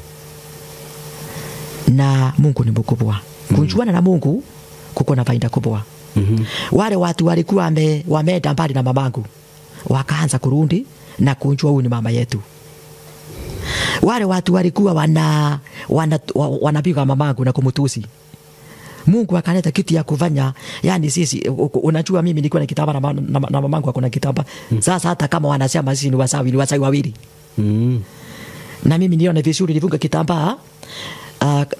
Na Mungu ni mkubwa. Kujuana na Mungu kuko na faida kubwa. Wale watu walikuwa wameenda mbali na mamangu, wakaanza kurudi na kujua huyu ni mama yetu. Wale watu walikuwa wanapiga mamangu na kumutusi, Mungu akaleta kitu ya kufanya. Yani sisi, unajua mimi nilikuwa na kitamba na mamangu akona kitamba. Sasa hata kama wanasema sisi ni wasawi wawili. Na mimi nione vizuri nifunge kitamba,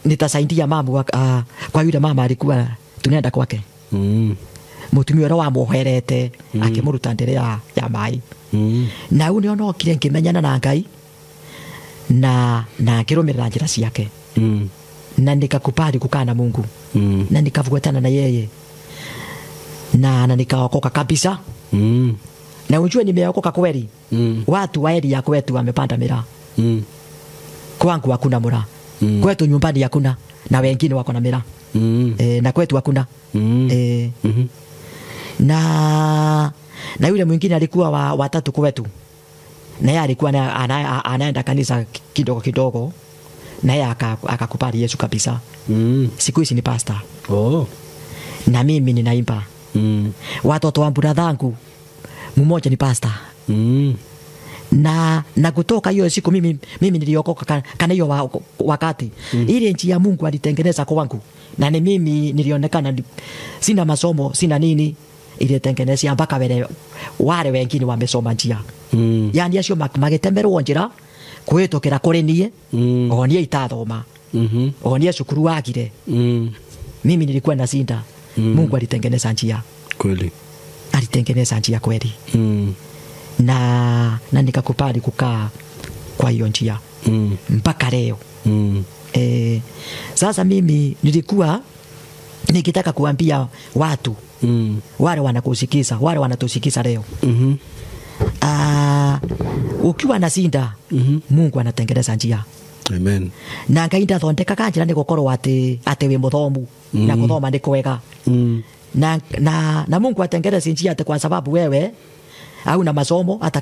nitasaidia mama kwa yule mama alikuwa tunaenda kwake. Mutumia ora wamuherete akimuruta ndere ya mai. Na uni ono kire nkimenyana na Ngai na akirumirira njira ciake. Na nikakubali kukaa na Mungu. Na nikafuatana na yeye. Na nikaokoka kabisa. Na unjue nimeokoka kweli. Watu wa area kwetu wamepanda mira. Kwangu hakuna mura. Kwetu nyumbani hakuna, na wengine wako na mira. Na kwetu hakuna. Na yule mwingine alikuwa watatu kwetu. Na yeye alikuwa anaenda kanisa kidogo. Na yeye akakubali Yesu kabisa. Siku hizi ni pastor. Na mimi ninaimba. Watoto wa brother wangu mmoja ni pastor. na kutoka hiyo siku mimi niliokoka kana hiyo wakati ile njia Mungu alitengeneza kwangu, na ni mimi nilionekana sina masomo sina nini, ile tengeneza mpaka wale wengine wamesoma njia yani acio magitemberwo njira kwitokera kuri nie onie itathoma onie cukuru wagire mimi nilikuwa na sinda Mungu alitengeneza njia kweli, alitengeneza njia kweli na nikakubali kukaa kwa hiyo njia mpaka leo. Sasa mimi nilikuwa nikitaka kuambia watu wale wanakusikiza, wale wanatusikiza leo ukiwa na sinda Mungu anatengeneza njia. Amen. Na ngainda thondeka kanjira ni gukorwo ati we muthomu na kuthoma ni kwega na Mungu atengeneza njia ati kwa sababu wewe au na masomo hata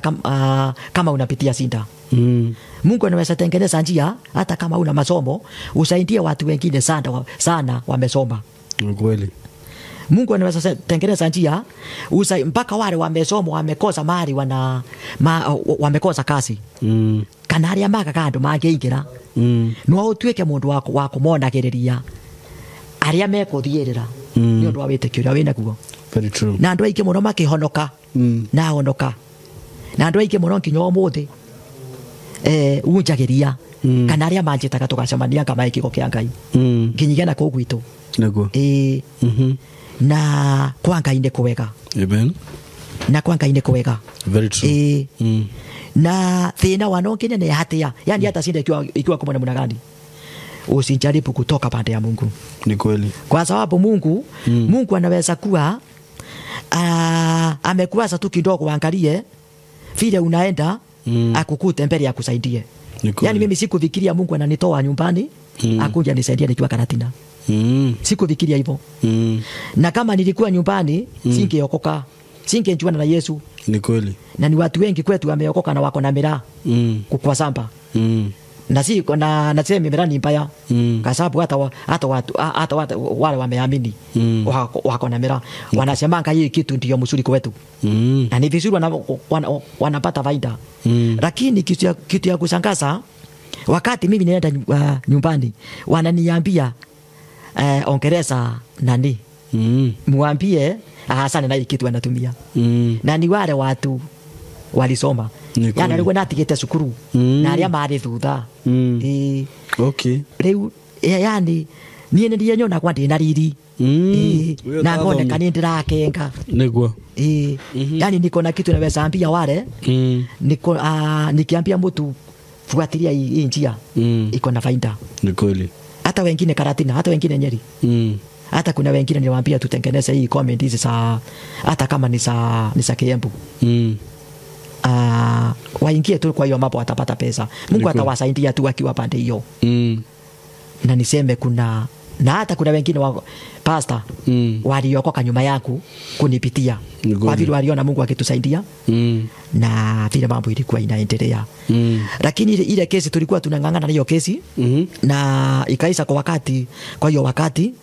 kama unapitia sinda Mungu anaweza tengeneza njia hata kama una masomo usaidie watu wengine sana wamesoma. Kweli. Mungu anaweza tengeneza njia mpaka wale wamesoma wamekosa mali wamekosa kazi kana aria maka kandu mangeingira no utuike mundu wa kumonagiriria aria mekuthiirira ni undu wa witikio uria wina guo. Very true. Na andu aingi muno makihonoka na honoka na andu aingi muno nginya umuthi unjagiria kana aria manjitaga tugacemania kama ikiko kia Ngai nginyigena ku gwitu naguo na kwa Ngai ni kwega. Amen. Na kwa Ngai ni kwega. Very true. Na thina wanokinya ni hatia yani hata sinda ikiwa kama namna gani usijaribu kutoka pande ya Mungu. Ni kweli. Kwa sababu Mungu anaweza kuwa amekuaza tu kidogo angalie vile unaenda akukute mbele ya kusaidie. Yani mimi sikufikiria Mungu ananitoa nyumbani akuja nisaidie nikiwa Karatina. Sikufikiria hivyo. Na kama nilikuwa nyumbani singeokoka, singejuana na Yesu. Ni kweli. Na ni watu wengi kwetu wameokoka na wako na mira kwa samba. Na si na sema mira ni mbaya kwa sababu hata watu wale wameamini wako na mira wanasemanga hii kitu ndio mzuri kwetu na ni vizuri wanapata faida lakini kitu ya kushangaza wakati mimi ninaenda nyumbani wananiambia ongereza nani muambie asante na hii kitu anatumia na ni wale watu walisoma yani alikuwa natigite sukuru na aria mari thutha okay leo yani niye ndiye nyona kwa ndina riri na ngone kani ndirakenga niguo yani niko na kitu naweza ambia wale niko nikiambia mtu fuatilia hii njia iko na faida. Ni kweli. Hata wengine Karatina, hata wengine Nyeri hata kuna wengine niwaambia tutengeneze hii comment hizi hata kama ni za Kiembu waingie tu kwa hiyo mambo watapata pesa. Mungu atawasaidia tu akiwa pande hiyo na niseme kuna na hata kuna wengine wa pastor waliokoka nyuma yangu kunipitia kwa vile waliona Mungu akitusaidia na vile mambo ilikuwa inaendelea lakini ile kesi tulikuwa tunangangana na hiyo kesi na ikaisha kwa hiyo wakati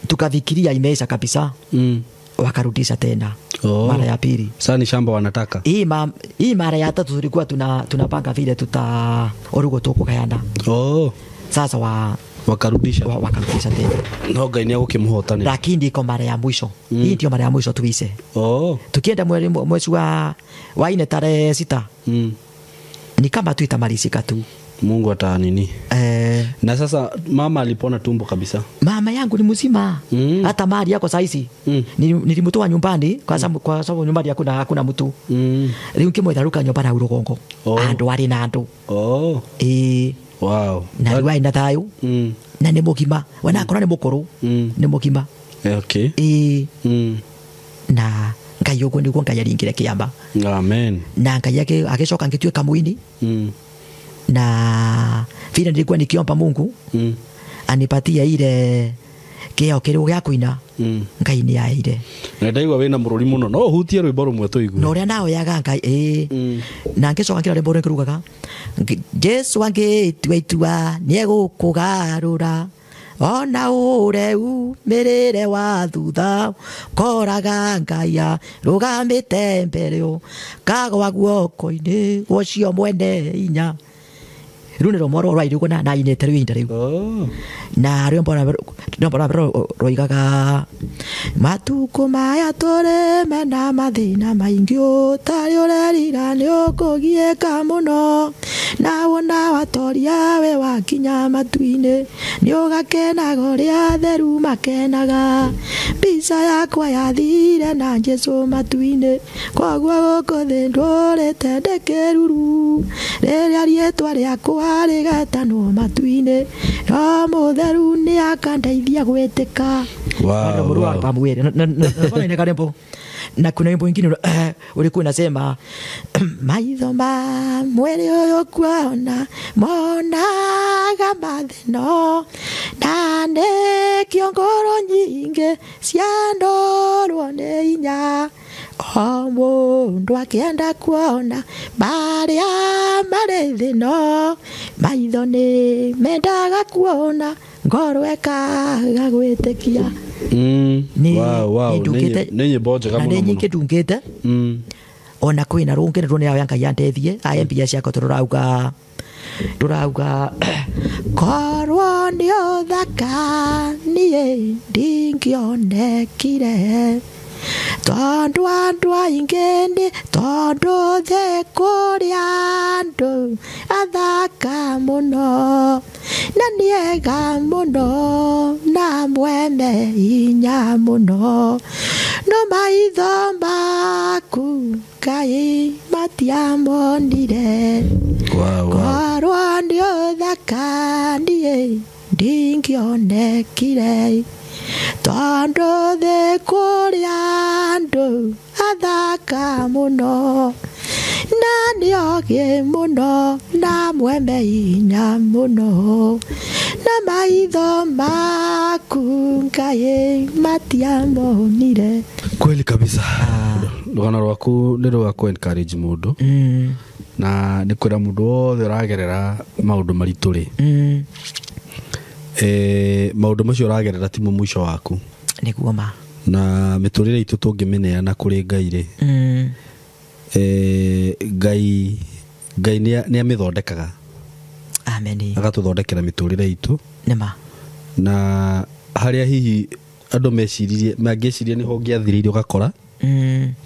tukafikiria imeisha kabisa wakarudisha tena mara ya pili. Sasa ni shamba wanataka. Hii mara ya tatu tulikuwa tunapanga vile orugo tukugayana. Sasa wakarudisha tena. No Ngai ni ukimhotani. Lakini iko mara ya mwisho. Hii ndio mara ya mwisho tuise. Tukienda mwezi wa 4 tarehe 6. Ni kama tu itamalizika tu. Mungu atanini. Na sasa mama alipona tumbo kabisa. Mama yangu ni mzima. Hata mali yako saizi. Nilimtoa nyumbani kwa sababu nyumbani hakuna mtu. Leo kimwetharuka nyumbani urugongo. Andu ari na andu. Wow. Na riwa ina thayo. Na ni mugima. Wana kora ni mukuru. Ni mugima. Okay. Na Ngai ugo niguo Ngai aringire kiamba. Amen. Na Ngai yake agicoka ngituika mwini. Na vile nilikuwa nikiomba Mungu anipatie ile kio kiru gya kuina Ngai ni aire. Na ndaigwa wina mururi muno no hutie rwimbo rumwe tuigu. No ria nao yaga Ngai na ngicoka ngira rwimbo rugaga Jesu angitwa ni egukugarura ona ureu mirire wa thutha koraga ngaya rugamite mbere kagwa guoko-ini gwocio mwene inya riu nä rå rwa irä na inä rä rä u na rä mbona roigaga matukå maya tå rä mena mathä na maingä å tarä å rerira nä å kå giä ka må no na wona watoria we wakinya matu-inä nä å gakenaga å rä a theru makenaga mbica yakwa yathire na Jesu matu-inä koguo gå kå thä ndå rä tendeke ruru rä rä a riätwa rä akwa harä gatanwo matu-inä no må theru nä akandeithia gwä tä ka karembo na kuna wimbo ingine ulikuwa unasema maitho ma mwili uyu kuona monaga mathino na nä kiongoro nyingä ciandorwo nä inya o mundu akienda kuona maria marĩ thĩno maitho nĩ mendaga kuona ngoro ekaga gwĩtĩkia nĩ nyĩmbo njega mũno mũno nĩ ndungĩte ona kwĩna rũngĩ nĩ rũnĩ ya Ngai andeithie aya mbia ciakwa tũrauga korwo nĩ ũthaka niĩ ndingĩonekire tondu andũ aingĩ nĩ tondu thĩ kũrĩa andũ athaka mũno na nĩega mũno na mwene hinya mũno no maitho maku Ngai matiamonire korwo nĩ ũthaka niĩ ndingĩonekire tondu thĩ kũrĩa andũ athaka mũno na nĩ ogĩ mũno na mwene hinya mũno na maitho maku Ngai matiamonire. Kweli kabisa. Rũgano rwaku nĩ rwa ku encourage mũndũ na nĩ kwĩra mũndũ wothe ũragerera maũndũ maritũ rĩ maũndũ macio ũragerera ti mũico waku nĩguo ma na mĩtũrĩre itũ tũngĩmĩneana kũrĩ Ngai rĩ Ngai nĩ amĩthondekaga amen agatũthondekera mĩtũrĩre itũ nĩma na harĩa hihi andũ mangĩcirie nĩho ngĩathirĩire ũgakora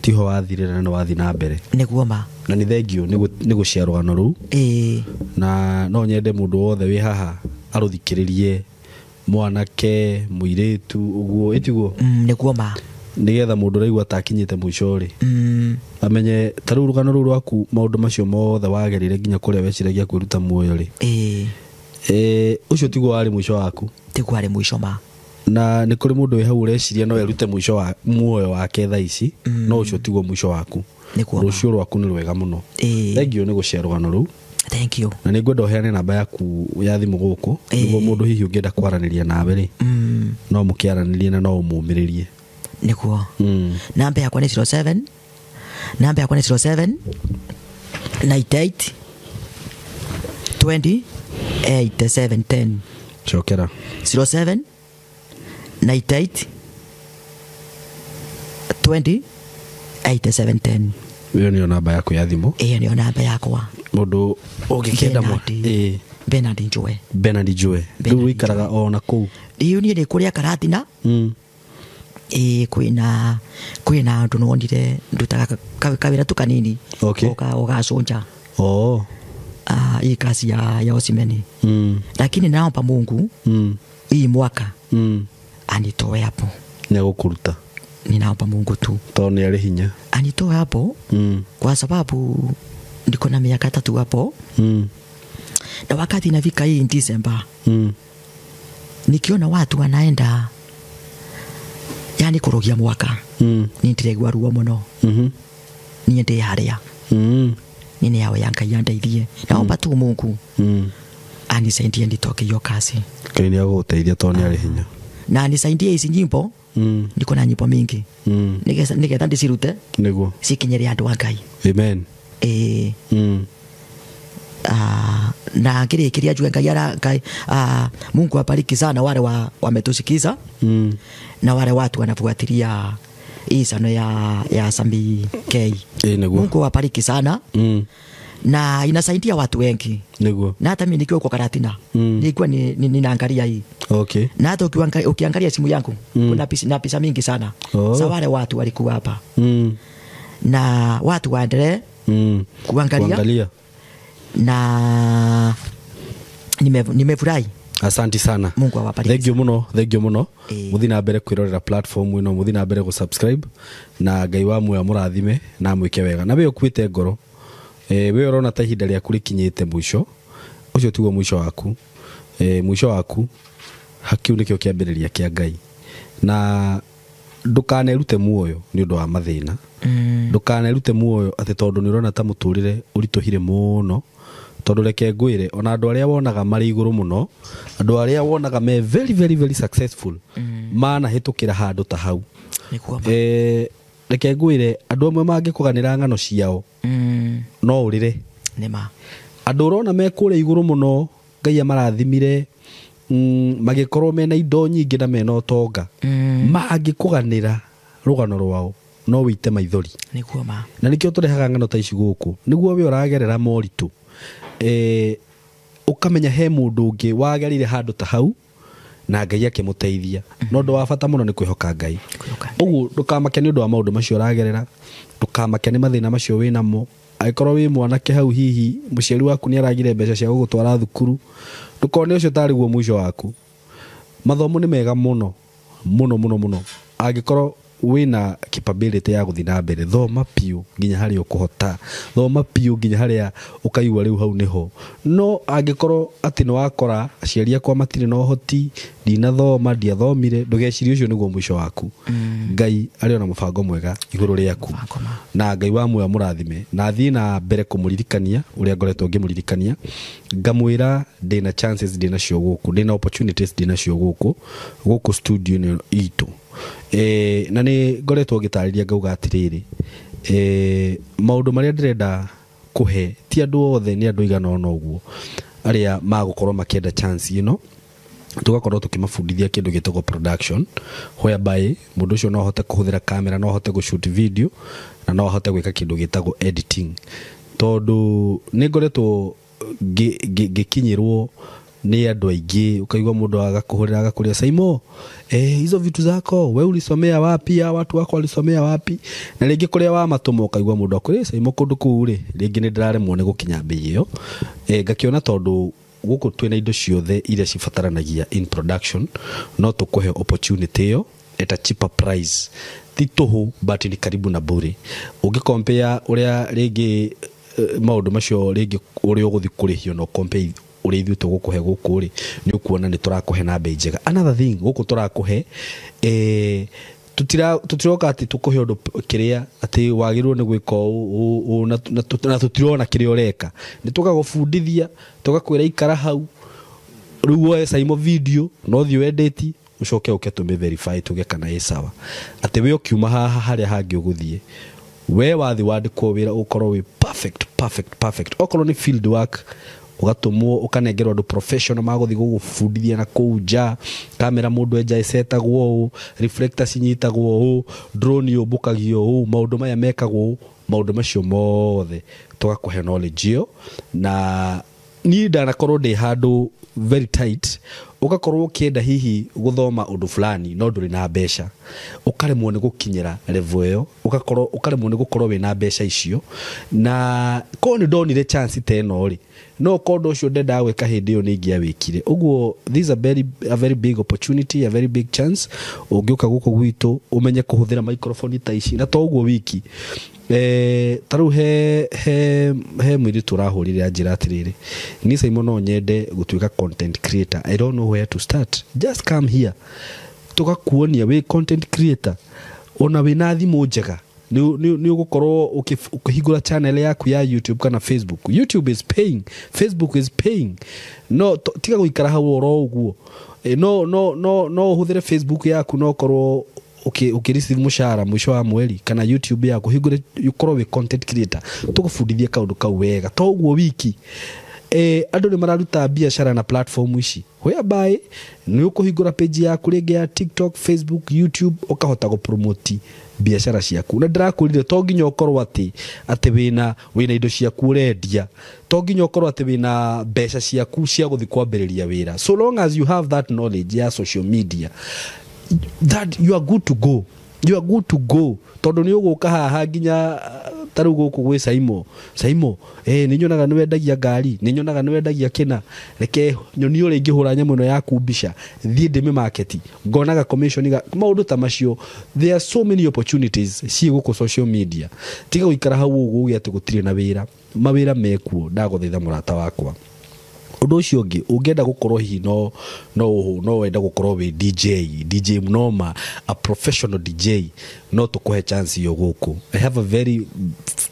tiho wathirĩra na nĩ wathi na mbere nĩguo ma na nĩ thengio nĩ gũcia rũgano rũu na no nyende mũndũ wothe wĩ haha arũthikĩrĩrie mwanake mũirĩtu ũguo ĩtiguo nĩguo ma nĩgetha mũndũ raigua atakinyĩte mũico rĩ amenye ta rĩu rũgano rũu rwaku maũndũ macio mothe wagerire nginya kũrĩa weciragia kwĩruta muoyo rĩ ũcio tiguo warĩ mũico waku tiguo warĩ mũico ma na nĩ kũrĩ mũndũ wĩ hau ũreciria no erute mũico wa muoyo wake thaa ici no ũcio tiguo mũico waku rũciũ rwaku nĩ rwega mũno thengio nĩ gũcia rũgano rũu thank you na nĩ ngwenda ũheane namba yaku ya thimũ gũkũ nĩguo mũndũ hihi ũngĩenda kwaranĩria nawe rĩ no mũkĩaranĩrie na no ũmũmĩrĩrie nĩguo namba yakwa nĩ 07 98 20 8710 cokera 07 98 20 8710 ĩyo nĩyo namba yaku ya thimũ ĩyo nĩyo namba yakwa mũndũ ũngĩkĩenda Bernard Njũe rĩu ũikaraga o na kũu rĩu niĩ nĩ kũrĩa Karatina kwĩna andũ nonire ndutaga kawĩra tu kanini ũgacũnja hii kazi ya osimeni lakini naomba Mungu hii mwaka anitoe hapo nĩagũkũruta ninaomba Mungu tu tondũ nĩ arĩ hinya anitoe hapo kwa sababu niko na miaka 3 hapo na wakati inafika hii December nikiona watu wanaenda yani kurogia mwaka nindiregwa ruo muno niende haria nini yawe ya Ngai andeithie naomba tu Mungu anisaidie nditoke hiyo kazi Ngai nĩagũgũteithia tondũ nĩ arĩ hinya na anisaidie hizi nyimbo niko na nyimbo mingi nigetha ndicirute nĩguo cikinyĩre andũ a Ngai amen na kile kilia juu Ngai Mungu abariki sana wale wametusikiza na wale watu wanafuatilia hii sana ya Sambi K. Mungu abariki sana. Na inasaidia watu wengi. Na hata mimi nikiwa kwa Karatina nilikuwa ninaangalia hii. Okay. Na hata ukiangalia simu yangu kuna pesa mingi sana. Sa wale watu walikuwa hapa. Na watu waendelee kuangalia. Na nimefurahi. Asante sana. Mungu awabariki. Thank you muno. Muthi na mbere kwirorera platform ino, muthi na mbere ku subscribe na Ngai wa muoyo murathime na mwike wega. Na we ukuite ngoro. We urona ta ihinda rĩa kurikinyite mwisho. Ucio tiguo mwisho waku. Mwisho waku hakiu nikio kiambiriria kia Ngai. Na ndukanerute muoyo ni undu wa mathina. Ndukanerute muoyo ati tondu ni urona ta muturire urituhire muno. Tondu reke ngwire ona andu aria wonaga mari iguru muno, andu aria wonaga me very successful mana hitukira handu ta hau. Reke ngwire andu amwe mangikuganira ngano ciao no urire nema andu urona me kure iguru muno Ngai amarathimire magikorwo mena indo nyingi na mena utonga mangikuganira rugano rwao no wite maithori na nikio turehaga ngano ta ici guku niguo we uragerera moritu ukamenya he mundu ungi wagerire handu ta hau na Ngai akimuteithia no ndo wa bata muno ni kwihoka Ngai. Uguo ndukamake ni undu wa maundu macio uragerera, ndukamake ni mathina macio winamo. Aikorwo wi mwanake hau hihi muciari waku ni aragire mbeca cia gugutwara thukuru, ndukone ucio tari guo mwisho waku. Mathomo ni mega muno angikorwo wina capability ya guthi na mbere, thoma piu nginya hari ukuhota, thoma piu nginya haria ukaigua riu hau niho. No angikorwo ati no wakora aciari akwa matire no hoti, ndina thoma ndiathomire, ndugecirie ucio niguo mwisho waku. Ngai ari ona mubango mwega iguru riaku na Ngai wa muoyo murathime na thii na mbere kumuririkania uria ngoretwo ngimuririkania, ngamwira ndina chances ndina cio guku, ndina opportunities ndina cio guku studio ni itu. Na ni ngoretwo ngitariria ngauga atiriri maundu maria ndirenda kuhe ti andu othe, ni andu igana ona uguo aria magukorwo makienda chance ino tugakorwo tukimafundithia kindu gitagwo production, whereby mundu ucio no hote kuhuthira camera, no hote go shoot video na no hote gwika kindu gitagwo editing. Tondu ni ngoretwo gikinyirwo ni andu aingi, ukaigwa mundu agakuhurira agakuria Saimo hizo vitu zako we ulisomea wapi, watu wako walisomea wapi, na ringi kuria wa matumo ukaigwa mundu akuria Saimo kundu kuu ri ringi ni ndiraremwo ni gukinya bei iyo. Ngakiona tondu guku twina indo ciothe iria cibataranagia in production, no tukuhe opportunity iyo at a cheaper price. Ti tuhu but ni karibu na bure. Ungicompare uria ringi maundu macio ringi uria uguthi kurihio no compare uria ithu tugukuhe guku ri ni ukuona ni turakuhe na bei njega. Another thing guku turakuhe tutiroka ati tukuhe undu kiria ati wagirwo ni gwika u na tutirona kiria ureka, ni tukagufundithia tugakwira ikara hau riu we Saimo video no thio edit ucoke uke tume verify tuge kana ĩ sawa, ati we ukiuma haha haria hangi uguthie we wathi wandikwo wira ukorwo wi perfect okorwo ni field work ugatumwo ukanengerwa andu professional maguthi gugufundithia na kuja kamera mundu enja isetagwo u, reflector cinyitagwo u, drone yobukagio u, maundu maya mekagwo, maundu macio mothe tugakuhe knowledge yo. Na ni ndanakorwo ndi handu very tight, ugakorwo ukienda hihi guthoma undu fulani no nduri na mbeca, ukaremwo ni gukinyira level iyo, ukaremwo ni gukorwo we na mbeca icio, na ko ni ndonire chance teno ri no kondo ucio ndenda gwika hindi iyo ningia wikire. Uguo this is a very big opportunity, a very big chance. Ungiuka guko gwitu umenye kuhuthira microphone ta ici na to uguo wiki taru he mwiri turahurire ajira atiriri ni Saimo no nyende gutuika content creator. I don't know where to start. Just come here tugakuonia we content creator ona we na thimu njega ni ugukorwo ukihigura channel yaku ya YouTube kana Facebook. YouTube is paying, Facebook is paying. No tiga guikara hau oro uguo no uhuthire Facebook yaku no korwo ukireceive mushara mwisho wa mweri, kana YouTube yaku higure ukorwo we content creator tugufundithia kaundu kau wega to uguo wiki. Andũ nĩ mararuta biashara na platform ici whereby nĩ ũkũhingũra page yaku rĩngĩ ya TikTok, Facebook, YouTube ũkahota gũpromote biashara ciaku. Na ndĩrakwĩrire to nginya ũkorwo atĩ wĩna indo ciaku ũrendia, to nginya ũkorwo atĩ wĩna mbeca ciaku cia gũthiĩ kwambĩrĩria wĩra. So long as you have that knowledge ya social media, that you are good to go. You are good to go. Tondũ nĩ ũgũka haha nginya tarũ gũkũ gwĩ Saimo nĩ nyonaga nĩ wendagia ngari, nĩ nyonaga nĩ wendagia kĩna, reke nyoni ũrĩa ingĩhũra nyamũ ĩno yaku mbica thiĩ ndĩme market ngonaga commission maũndũ ta macio. There are so many opportunities ciĩ gũkũ social media. Tiga gũikara hau ũguo ũgĩ atĩ gũtirĩ na wĩra, mawĩra mekuo. Ndagũthaitha mũrata wakwa, ũndũ ũcio ũngĩ ũngĩenda gũkorwo hihi no wenda gũkorwo wĩ DJ mnoma, a professional DJ, no tũkũhe chance yo gũkũ. I have a very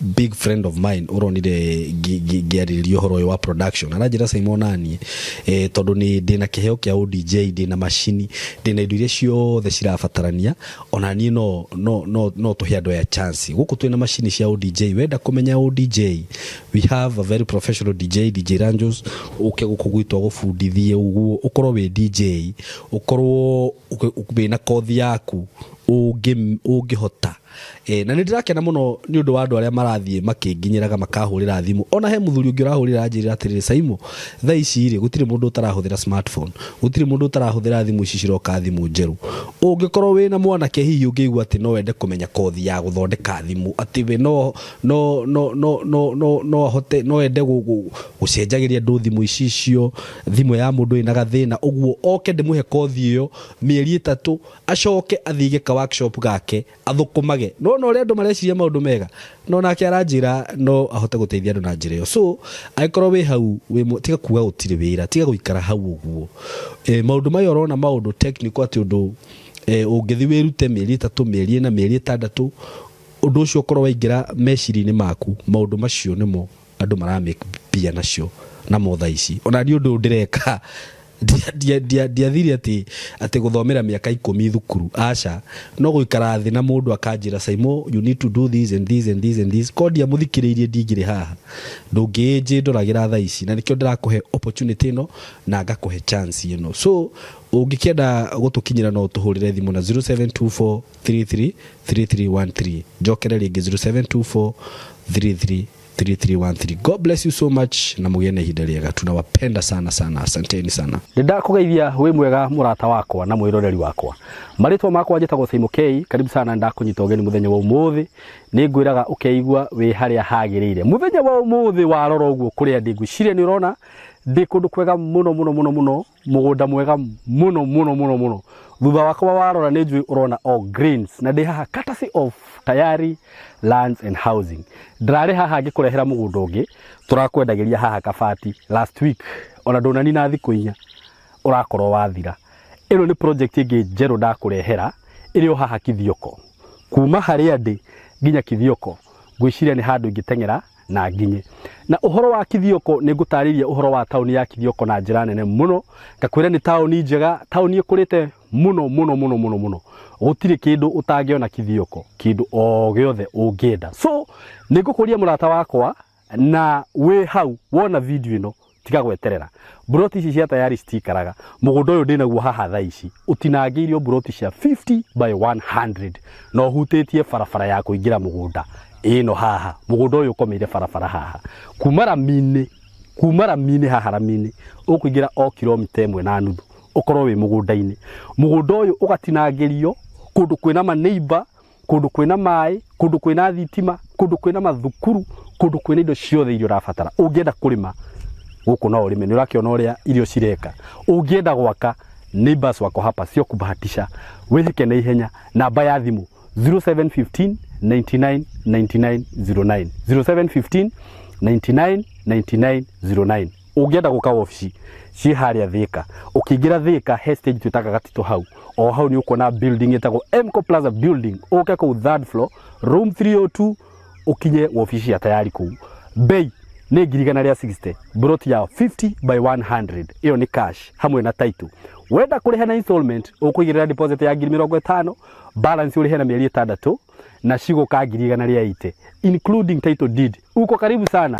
big friend of mine ũronire ngĩarĩrĩria ũhoro wa production, aranjĩra Simon nani tondũ nĩ ndĩna kĩheo kĩa DJ, ndĩna macini, ndĩna indo iria ciothe cirabatarania, ona niĩ no tũhe andũ ya chance gũkũ. Twĩna macini cia DJ, wenda kũmenya DJ, we have a very professional DJ Ranjos, uke gũkũ gwitũ gũbundithie ũguo, ũkorwo wĩ DJ, ũkorwo wĩna kothi yaku ũngĩhota. Na nĩ ndĩrakena mũno nĩ ũndũ wa andũ arĩa marathiĩ makĩnginyĩraga makahũrĩra thimũ. Ona he mũthuri ũngĩ ũrahũrĩra njĩra atĩrĩrĩ, Saimo thaa ici rĩ gũtirĩ mũndũ ũtarahũthĩra smartphone, gũtirĩ mũndũ ũtarahũthĩra thimũ ici ciroka thimũ njerũ. Ũngĩkorwo wĩna mwanake hihi ũngĩigua atĩ no wende kũmenya kothi ya gũthondeka thimũ, atĩ we no ahote, no wende gũcenjagĩria andũ thimũ icio, thimũ ya mũndũ ĩna gathĩna ũguo, oke ndĩmũhe kothi ĩyo mĩeri 3 acoke athiĩ ka workshop gake athũkũmage. No ũrĩa andũ mareciria maũndũ mega, no nake aranjĩra no ahote gũteithia andũ na njĩra ĩyo. So angĩkorwo wĩ hau tiga kuga gũtirĩ wĩra, tiga gũikara hau ũguo. Maũndũ mayo ũrona maũndũ technical atĩ ũndũ ũngĩthiĩ wĩrute mĩeri 3, mĩeri 4, mĩeri 6, ũndũ ũcio ũkorwo waingĩra meciria-inĩ maku, maũndũ macio nĩmo andũ maramake mbia nacio na motha ici. Ona nĩ ũndũ ndĩreka ndiathire atĩ gũthomera mĩaka 10 thukuru, aca no gũikara thĩ na mũndũ akanjĩra, Saimo you need to do this and this and this and this. Ko ndiamũthikĩrĩirie ndingĩrĩ haha, ndũngĩnjĩ ndoragĩra thaa ici, na nĩkĩo ndĩrakũhe opportunity ĩno na ngakũhe chance ĩno. So ũngĩkĩenda gũtũkinyĩra no tũhũrĩre thimũ na 0724333313. Njokere rĩngĩ 0724333313. God bless you so much na mũgĩe na ihinda rĩega. Tunawapenda sana sana, asanteni sana. Ndakũgeithia wĩ mwega mũrata wakwa na mwĩroreri wakwa. Marĩtwa makwa njĩtagwo Saimo K. Karibu sana, ndakũnyita ũgeni mũthenya wa ũmũthĩ. Nĩ ngwĩraga ũkeigua wĩ harĩa hagĩrĩire. Mũthenya wa ũmũthĩ warora ũguo kũrĩa ndĩngwĩciria nĩ ũrona ndĩ kũndũ kwega mũno, mũgũnda mwega mũno. Thutha wakwa warora nĩ njũĩ ũrona all greens, na ndĩ haha courtesy of Tayari Lands and Housing. Ndarĩ haha ngĩkũrehera mũgũnda ũngĩ tũrakwendagĩria haha Kabati last week, ona ndonani na thikũ 4 ũrakorwo wathira. Ĩno nĩ project ĩngĩ njerũ ndakũrehera ĩrĩ o haha Kithioko. Kuma harĩa ndĩ nginya Kithioko ngwĩciria nĩ handũ ingĩteng'era na nginye. Na ũhoro wa Kithioko nĩ ngũtarĩria ũhoro wa tauni ya Kithioko na njĩra nene mũno. Ngakwĩra nĩ tauni njega, tauni ĩkũrĩte mũno. Gũtirĩ kĩndũ ũtangĩona Kithioko, kĩndũ o gĩothe ũngĩenda. So nĩ ngũkũria mũrata wakwa na wĩ hau wona video ĩno tiga gweterera. Buroti ici cia Tayari citikaraga. Mũgũnda ũyũ ndĩnaguo haha thaa ici ũtinangĩirio buroti cia 50 by 100 na ũhutĩtie barabara ya kũingĩra mũgũnda ĩno haha. Mũgũnda ũyũ ũkomeire barabara haha kuma Rami-inĩ haha Rami-inĩ ũkũingĩra o kilomita 1.5 ũkorwo wĩ mũgũnda-inĩ. Mũgũnda ũyũ ũgatinangĩrio kũndũ kwĩna maneighbor, kũndũ kwĩna maĩ, kũndũ kwĩna thitima, kũndũ kwĩna mathukuru, kũndũ kwĩna indo ciothe iria ũrabatara. Ũngĩenda kũrĩma gũkũ no ũrĩme, nĩ ũrakĩona ũrĩa irio cireka. Ũngĩenda gwaka, neighbors wako hapa, sio kubahatisha. Wĩhĩke na ihenya. Namba ya thimũ 0715 99 99 09 0715 99 99 09. Ũngĩenda gũka ofici ci harĩa Thika, ũkĩingĩra Thika hestage twĩtaga Gatito hau, o hau nĩ ũkuona building ĩtagwo Mco Plaza building, ũke kũu 3rd floor room 302 ũkinye ofici ya Tayari kũu. Bei nĩ 160, buroti ya 50 by 100, iyo nĩ cash hamwe na title. Wenda kũrĩha na installment ũkũigĩrĩra deposit ya 50,000, balance ũrĩhe na mĩeri 6 na cigo ka 180 including title deed. Uko karibu sana.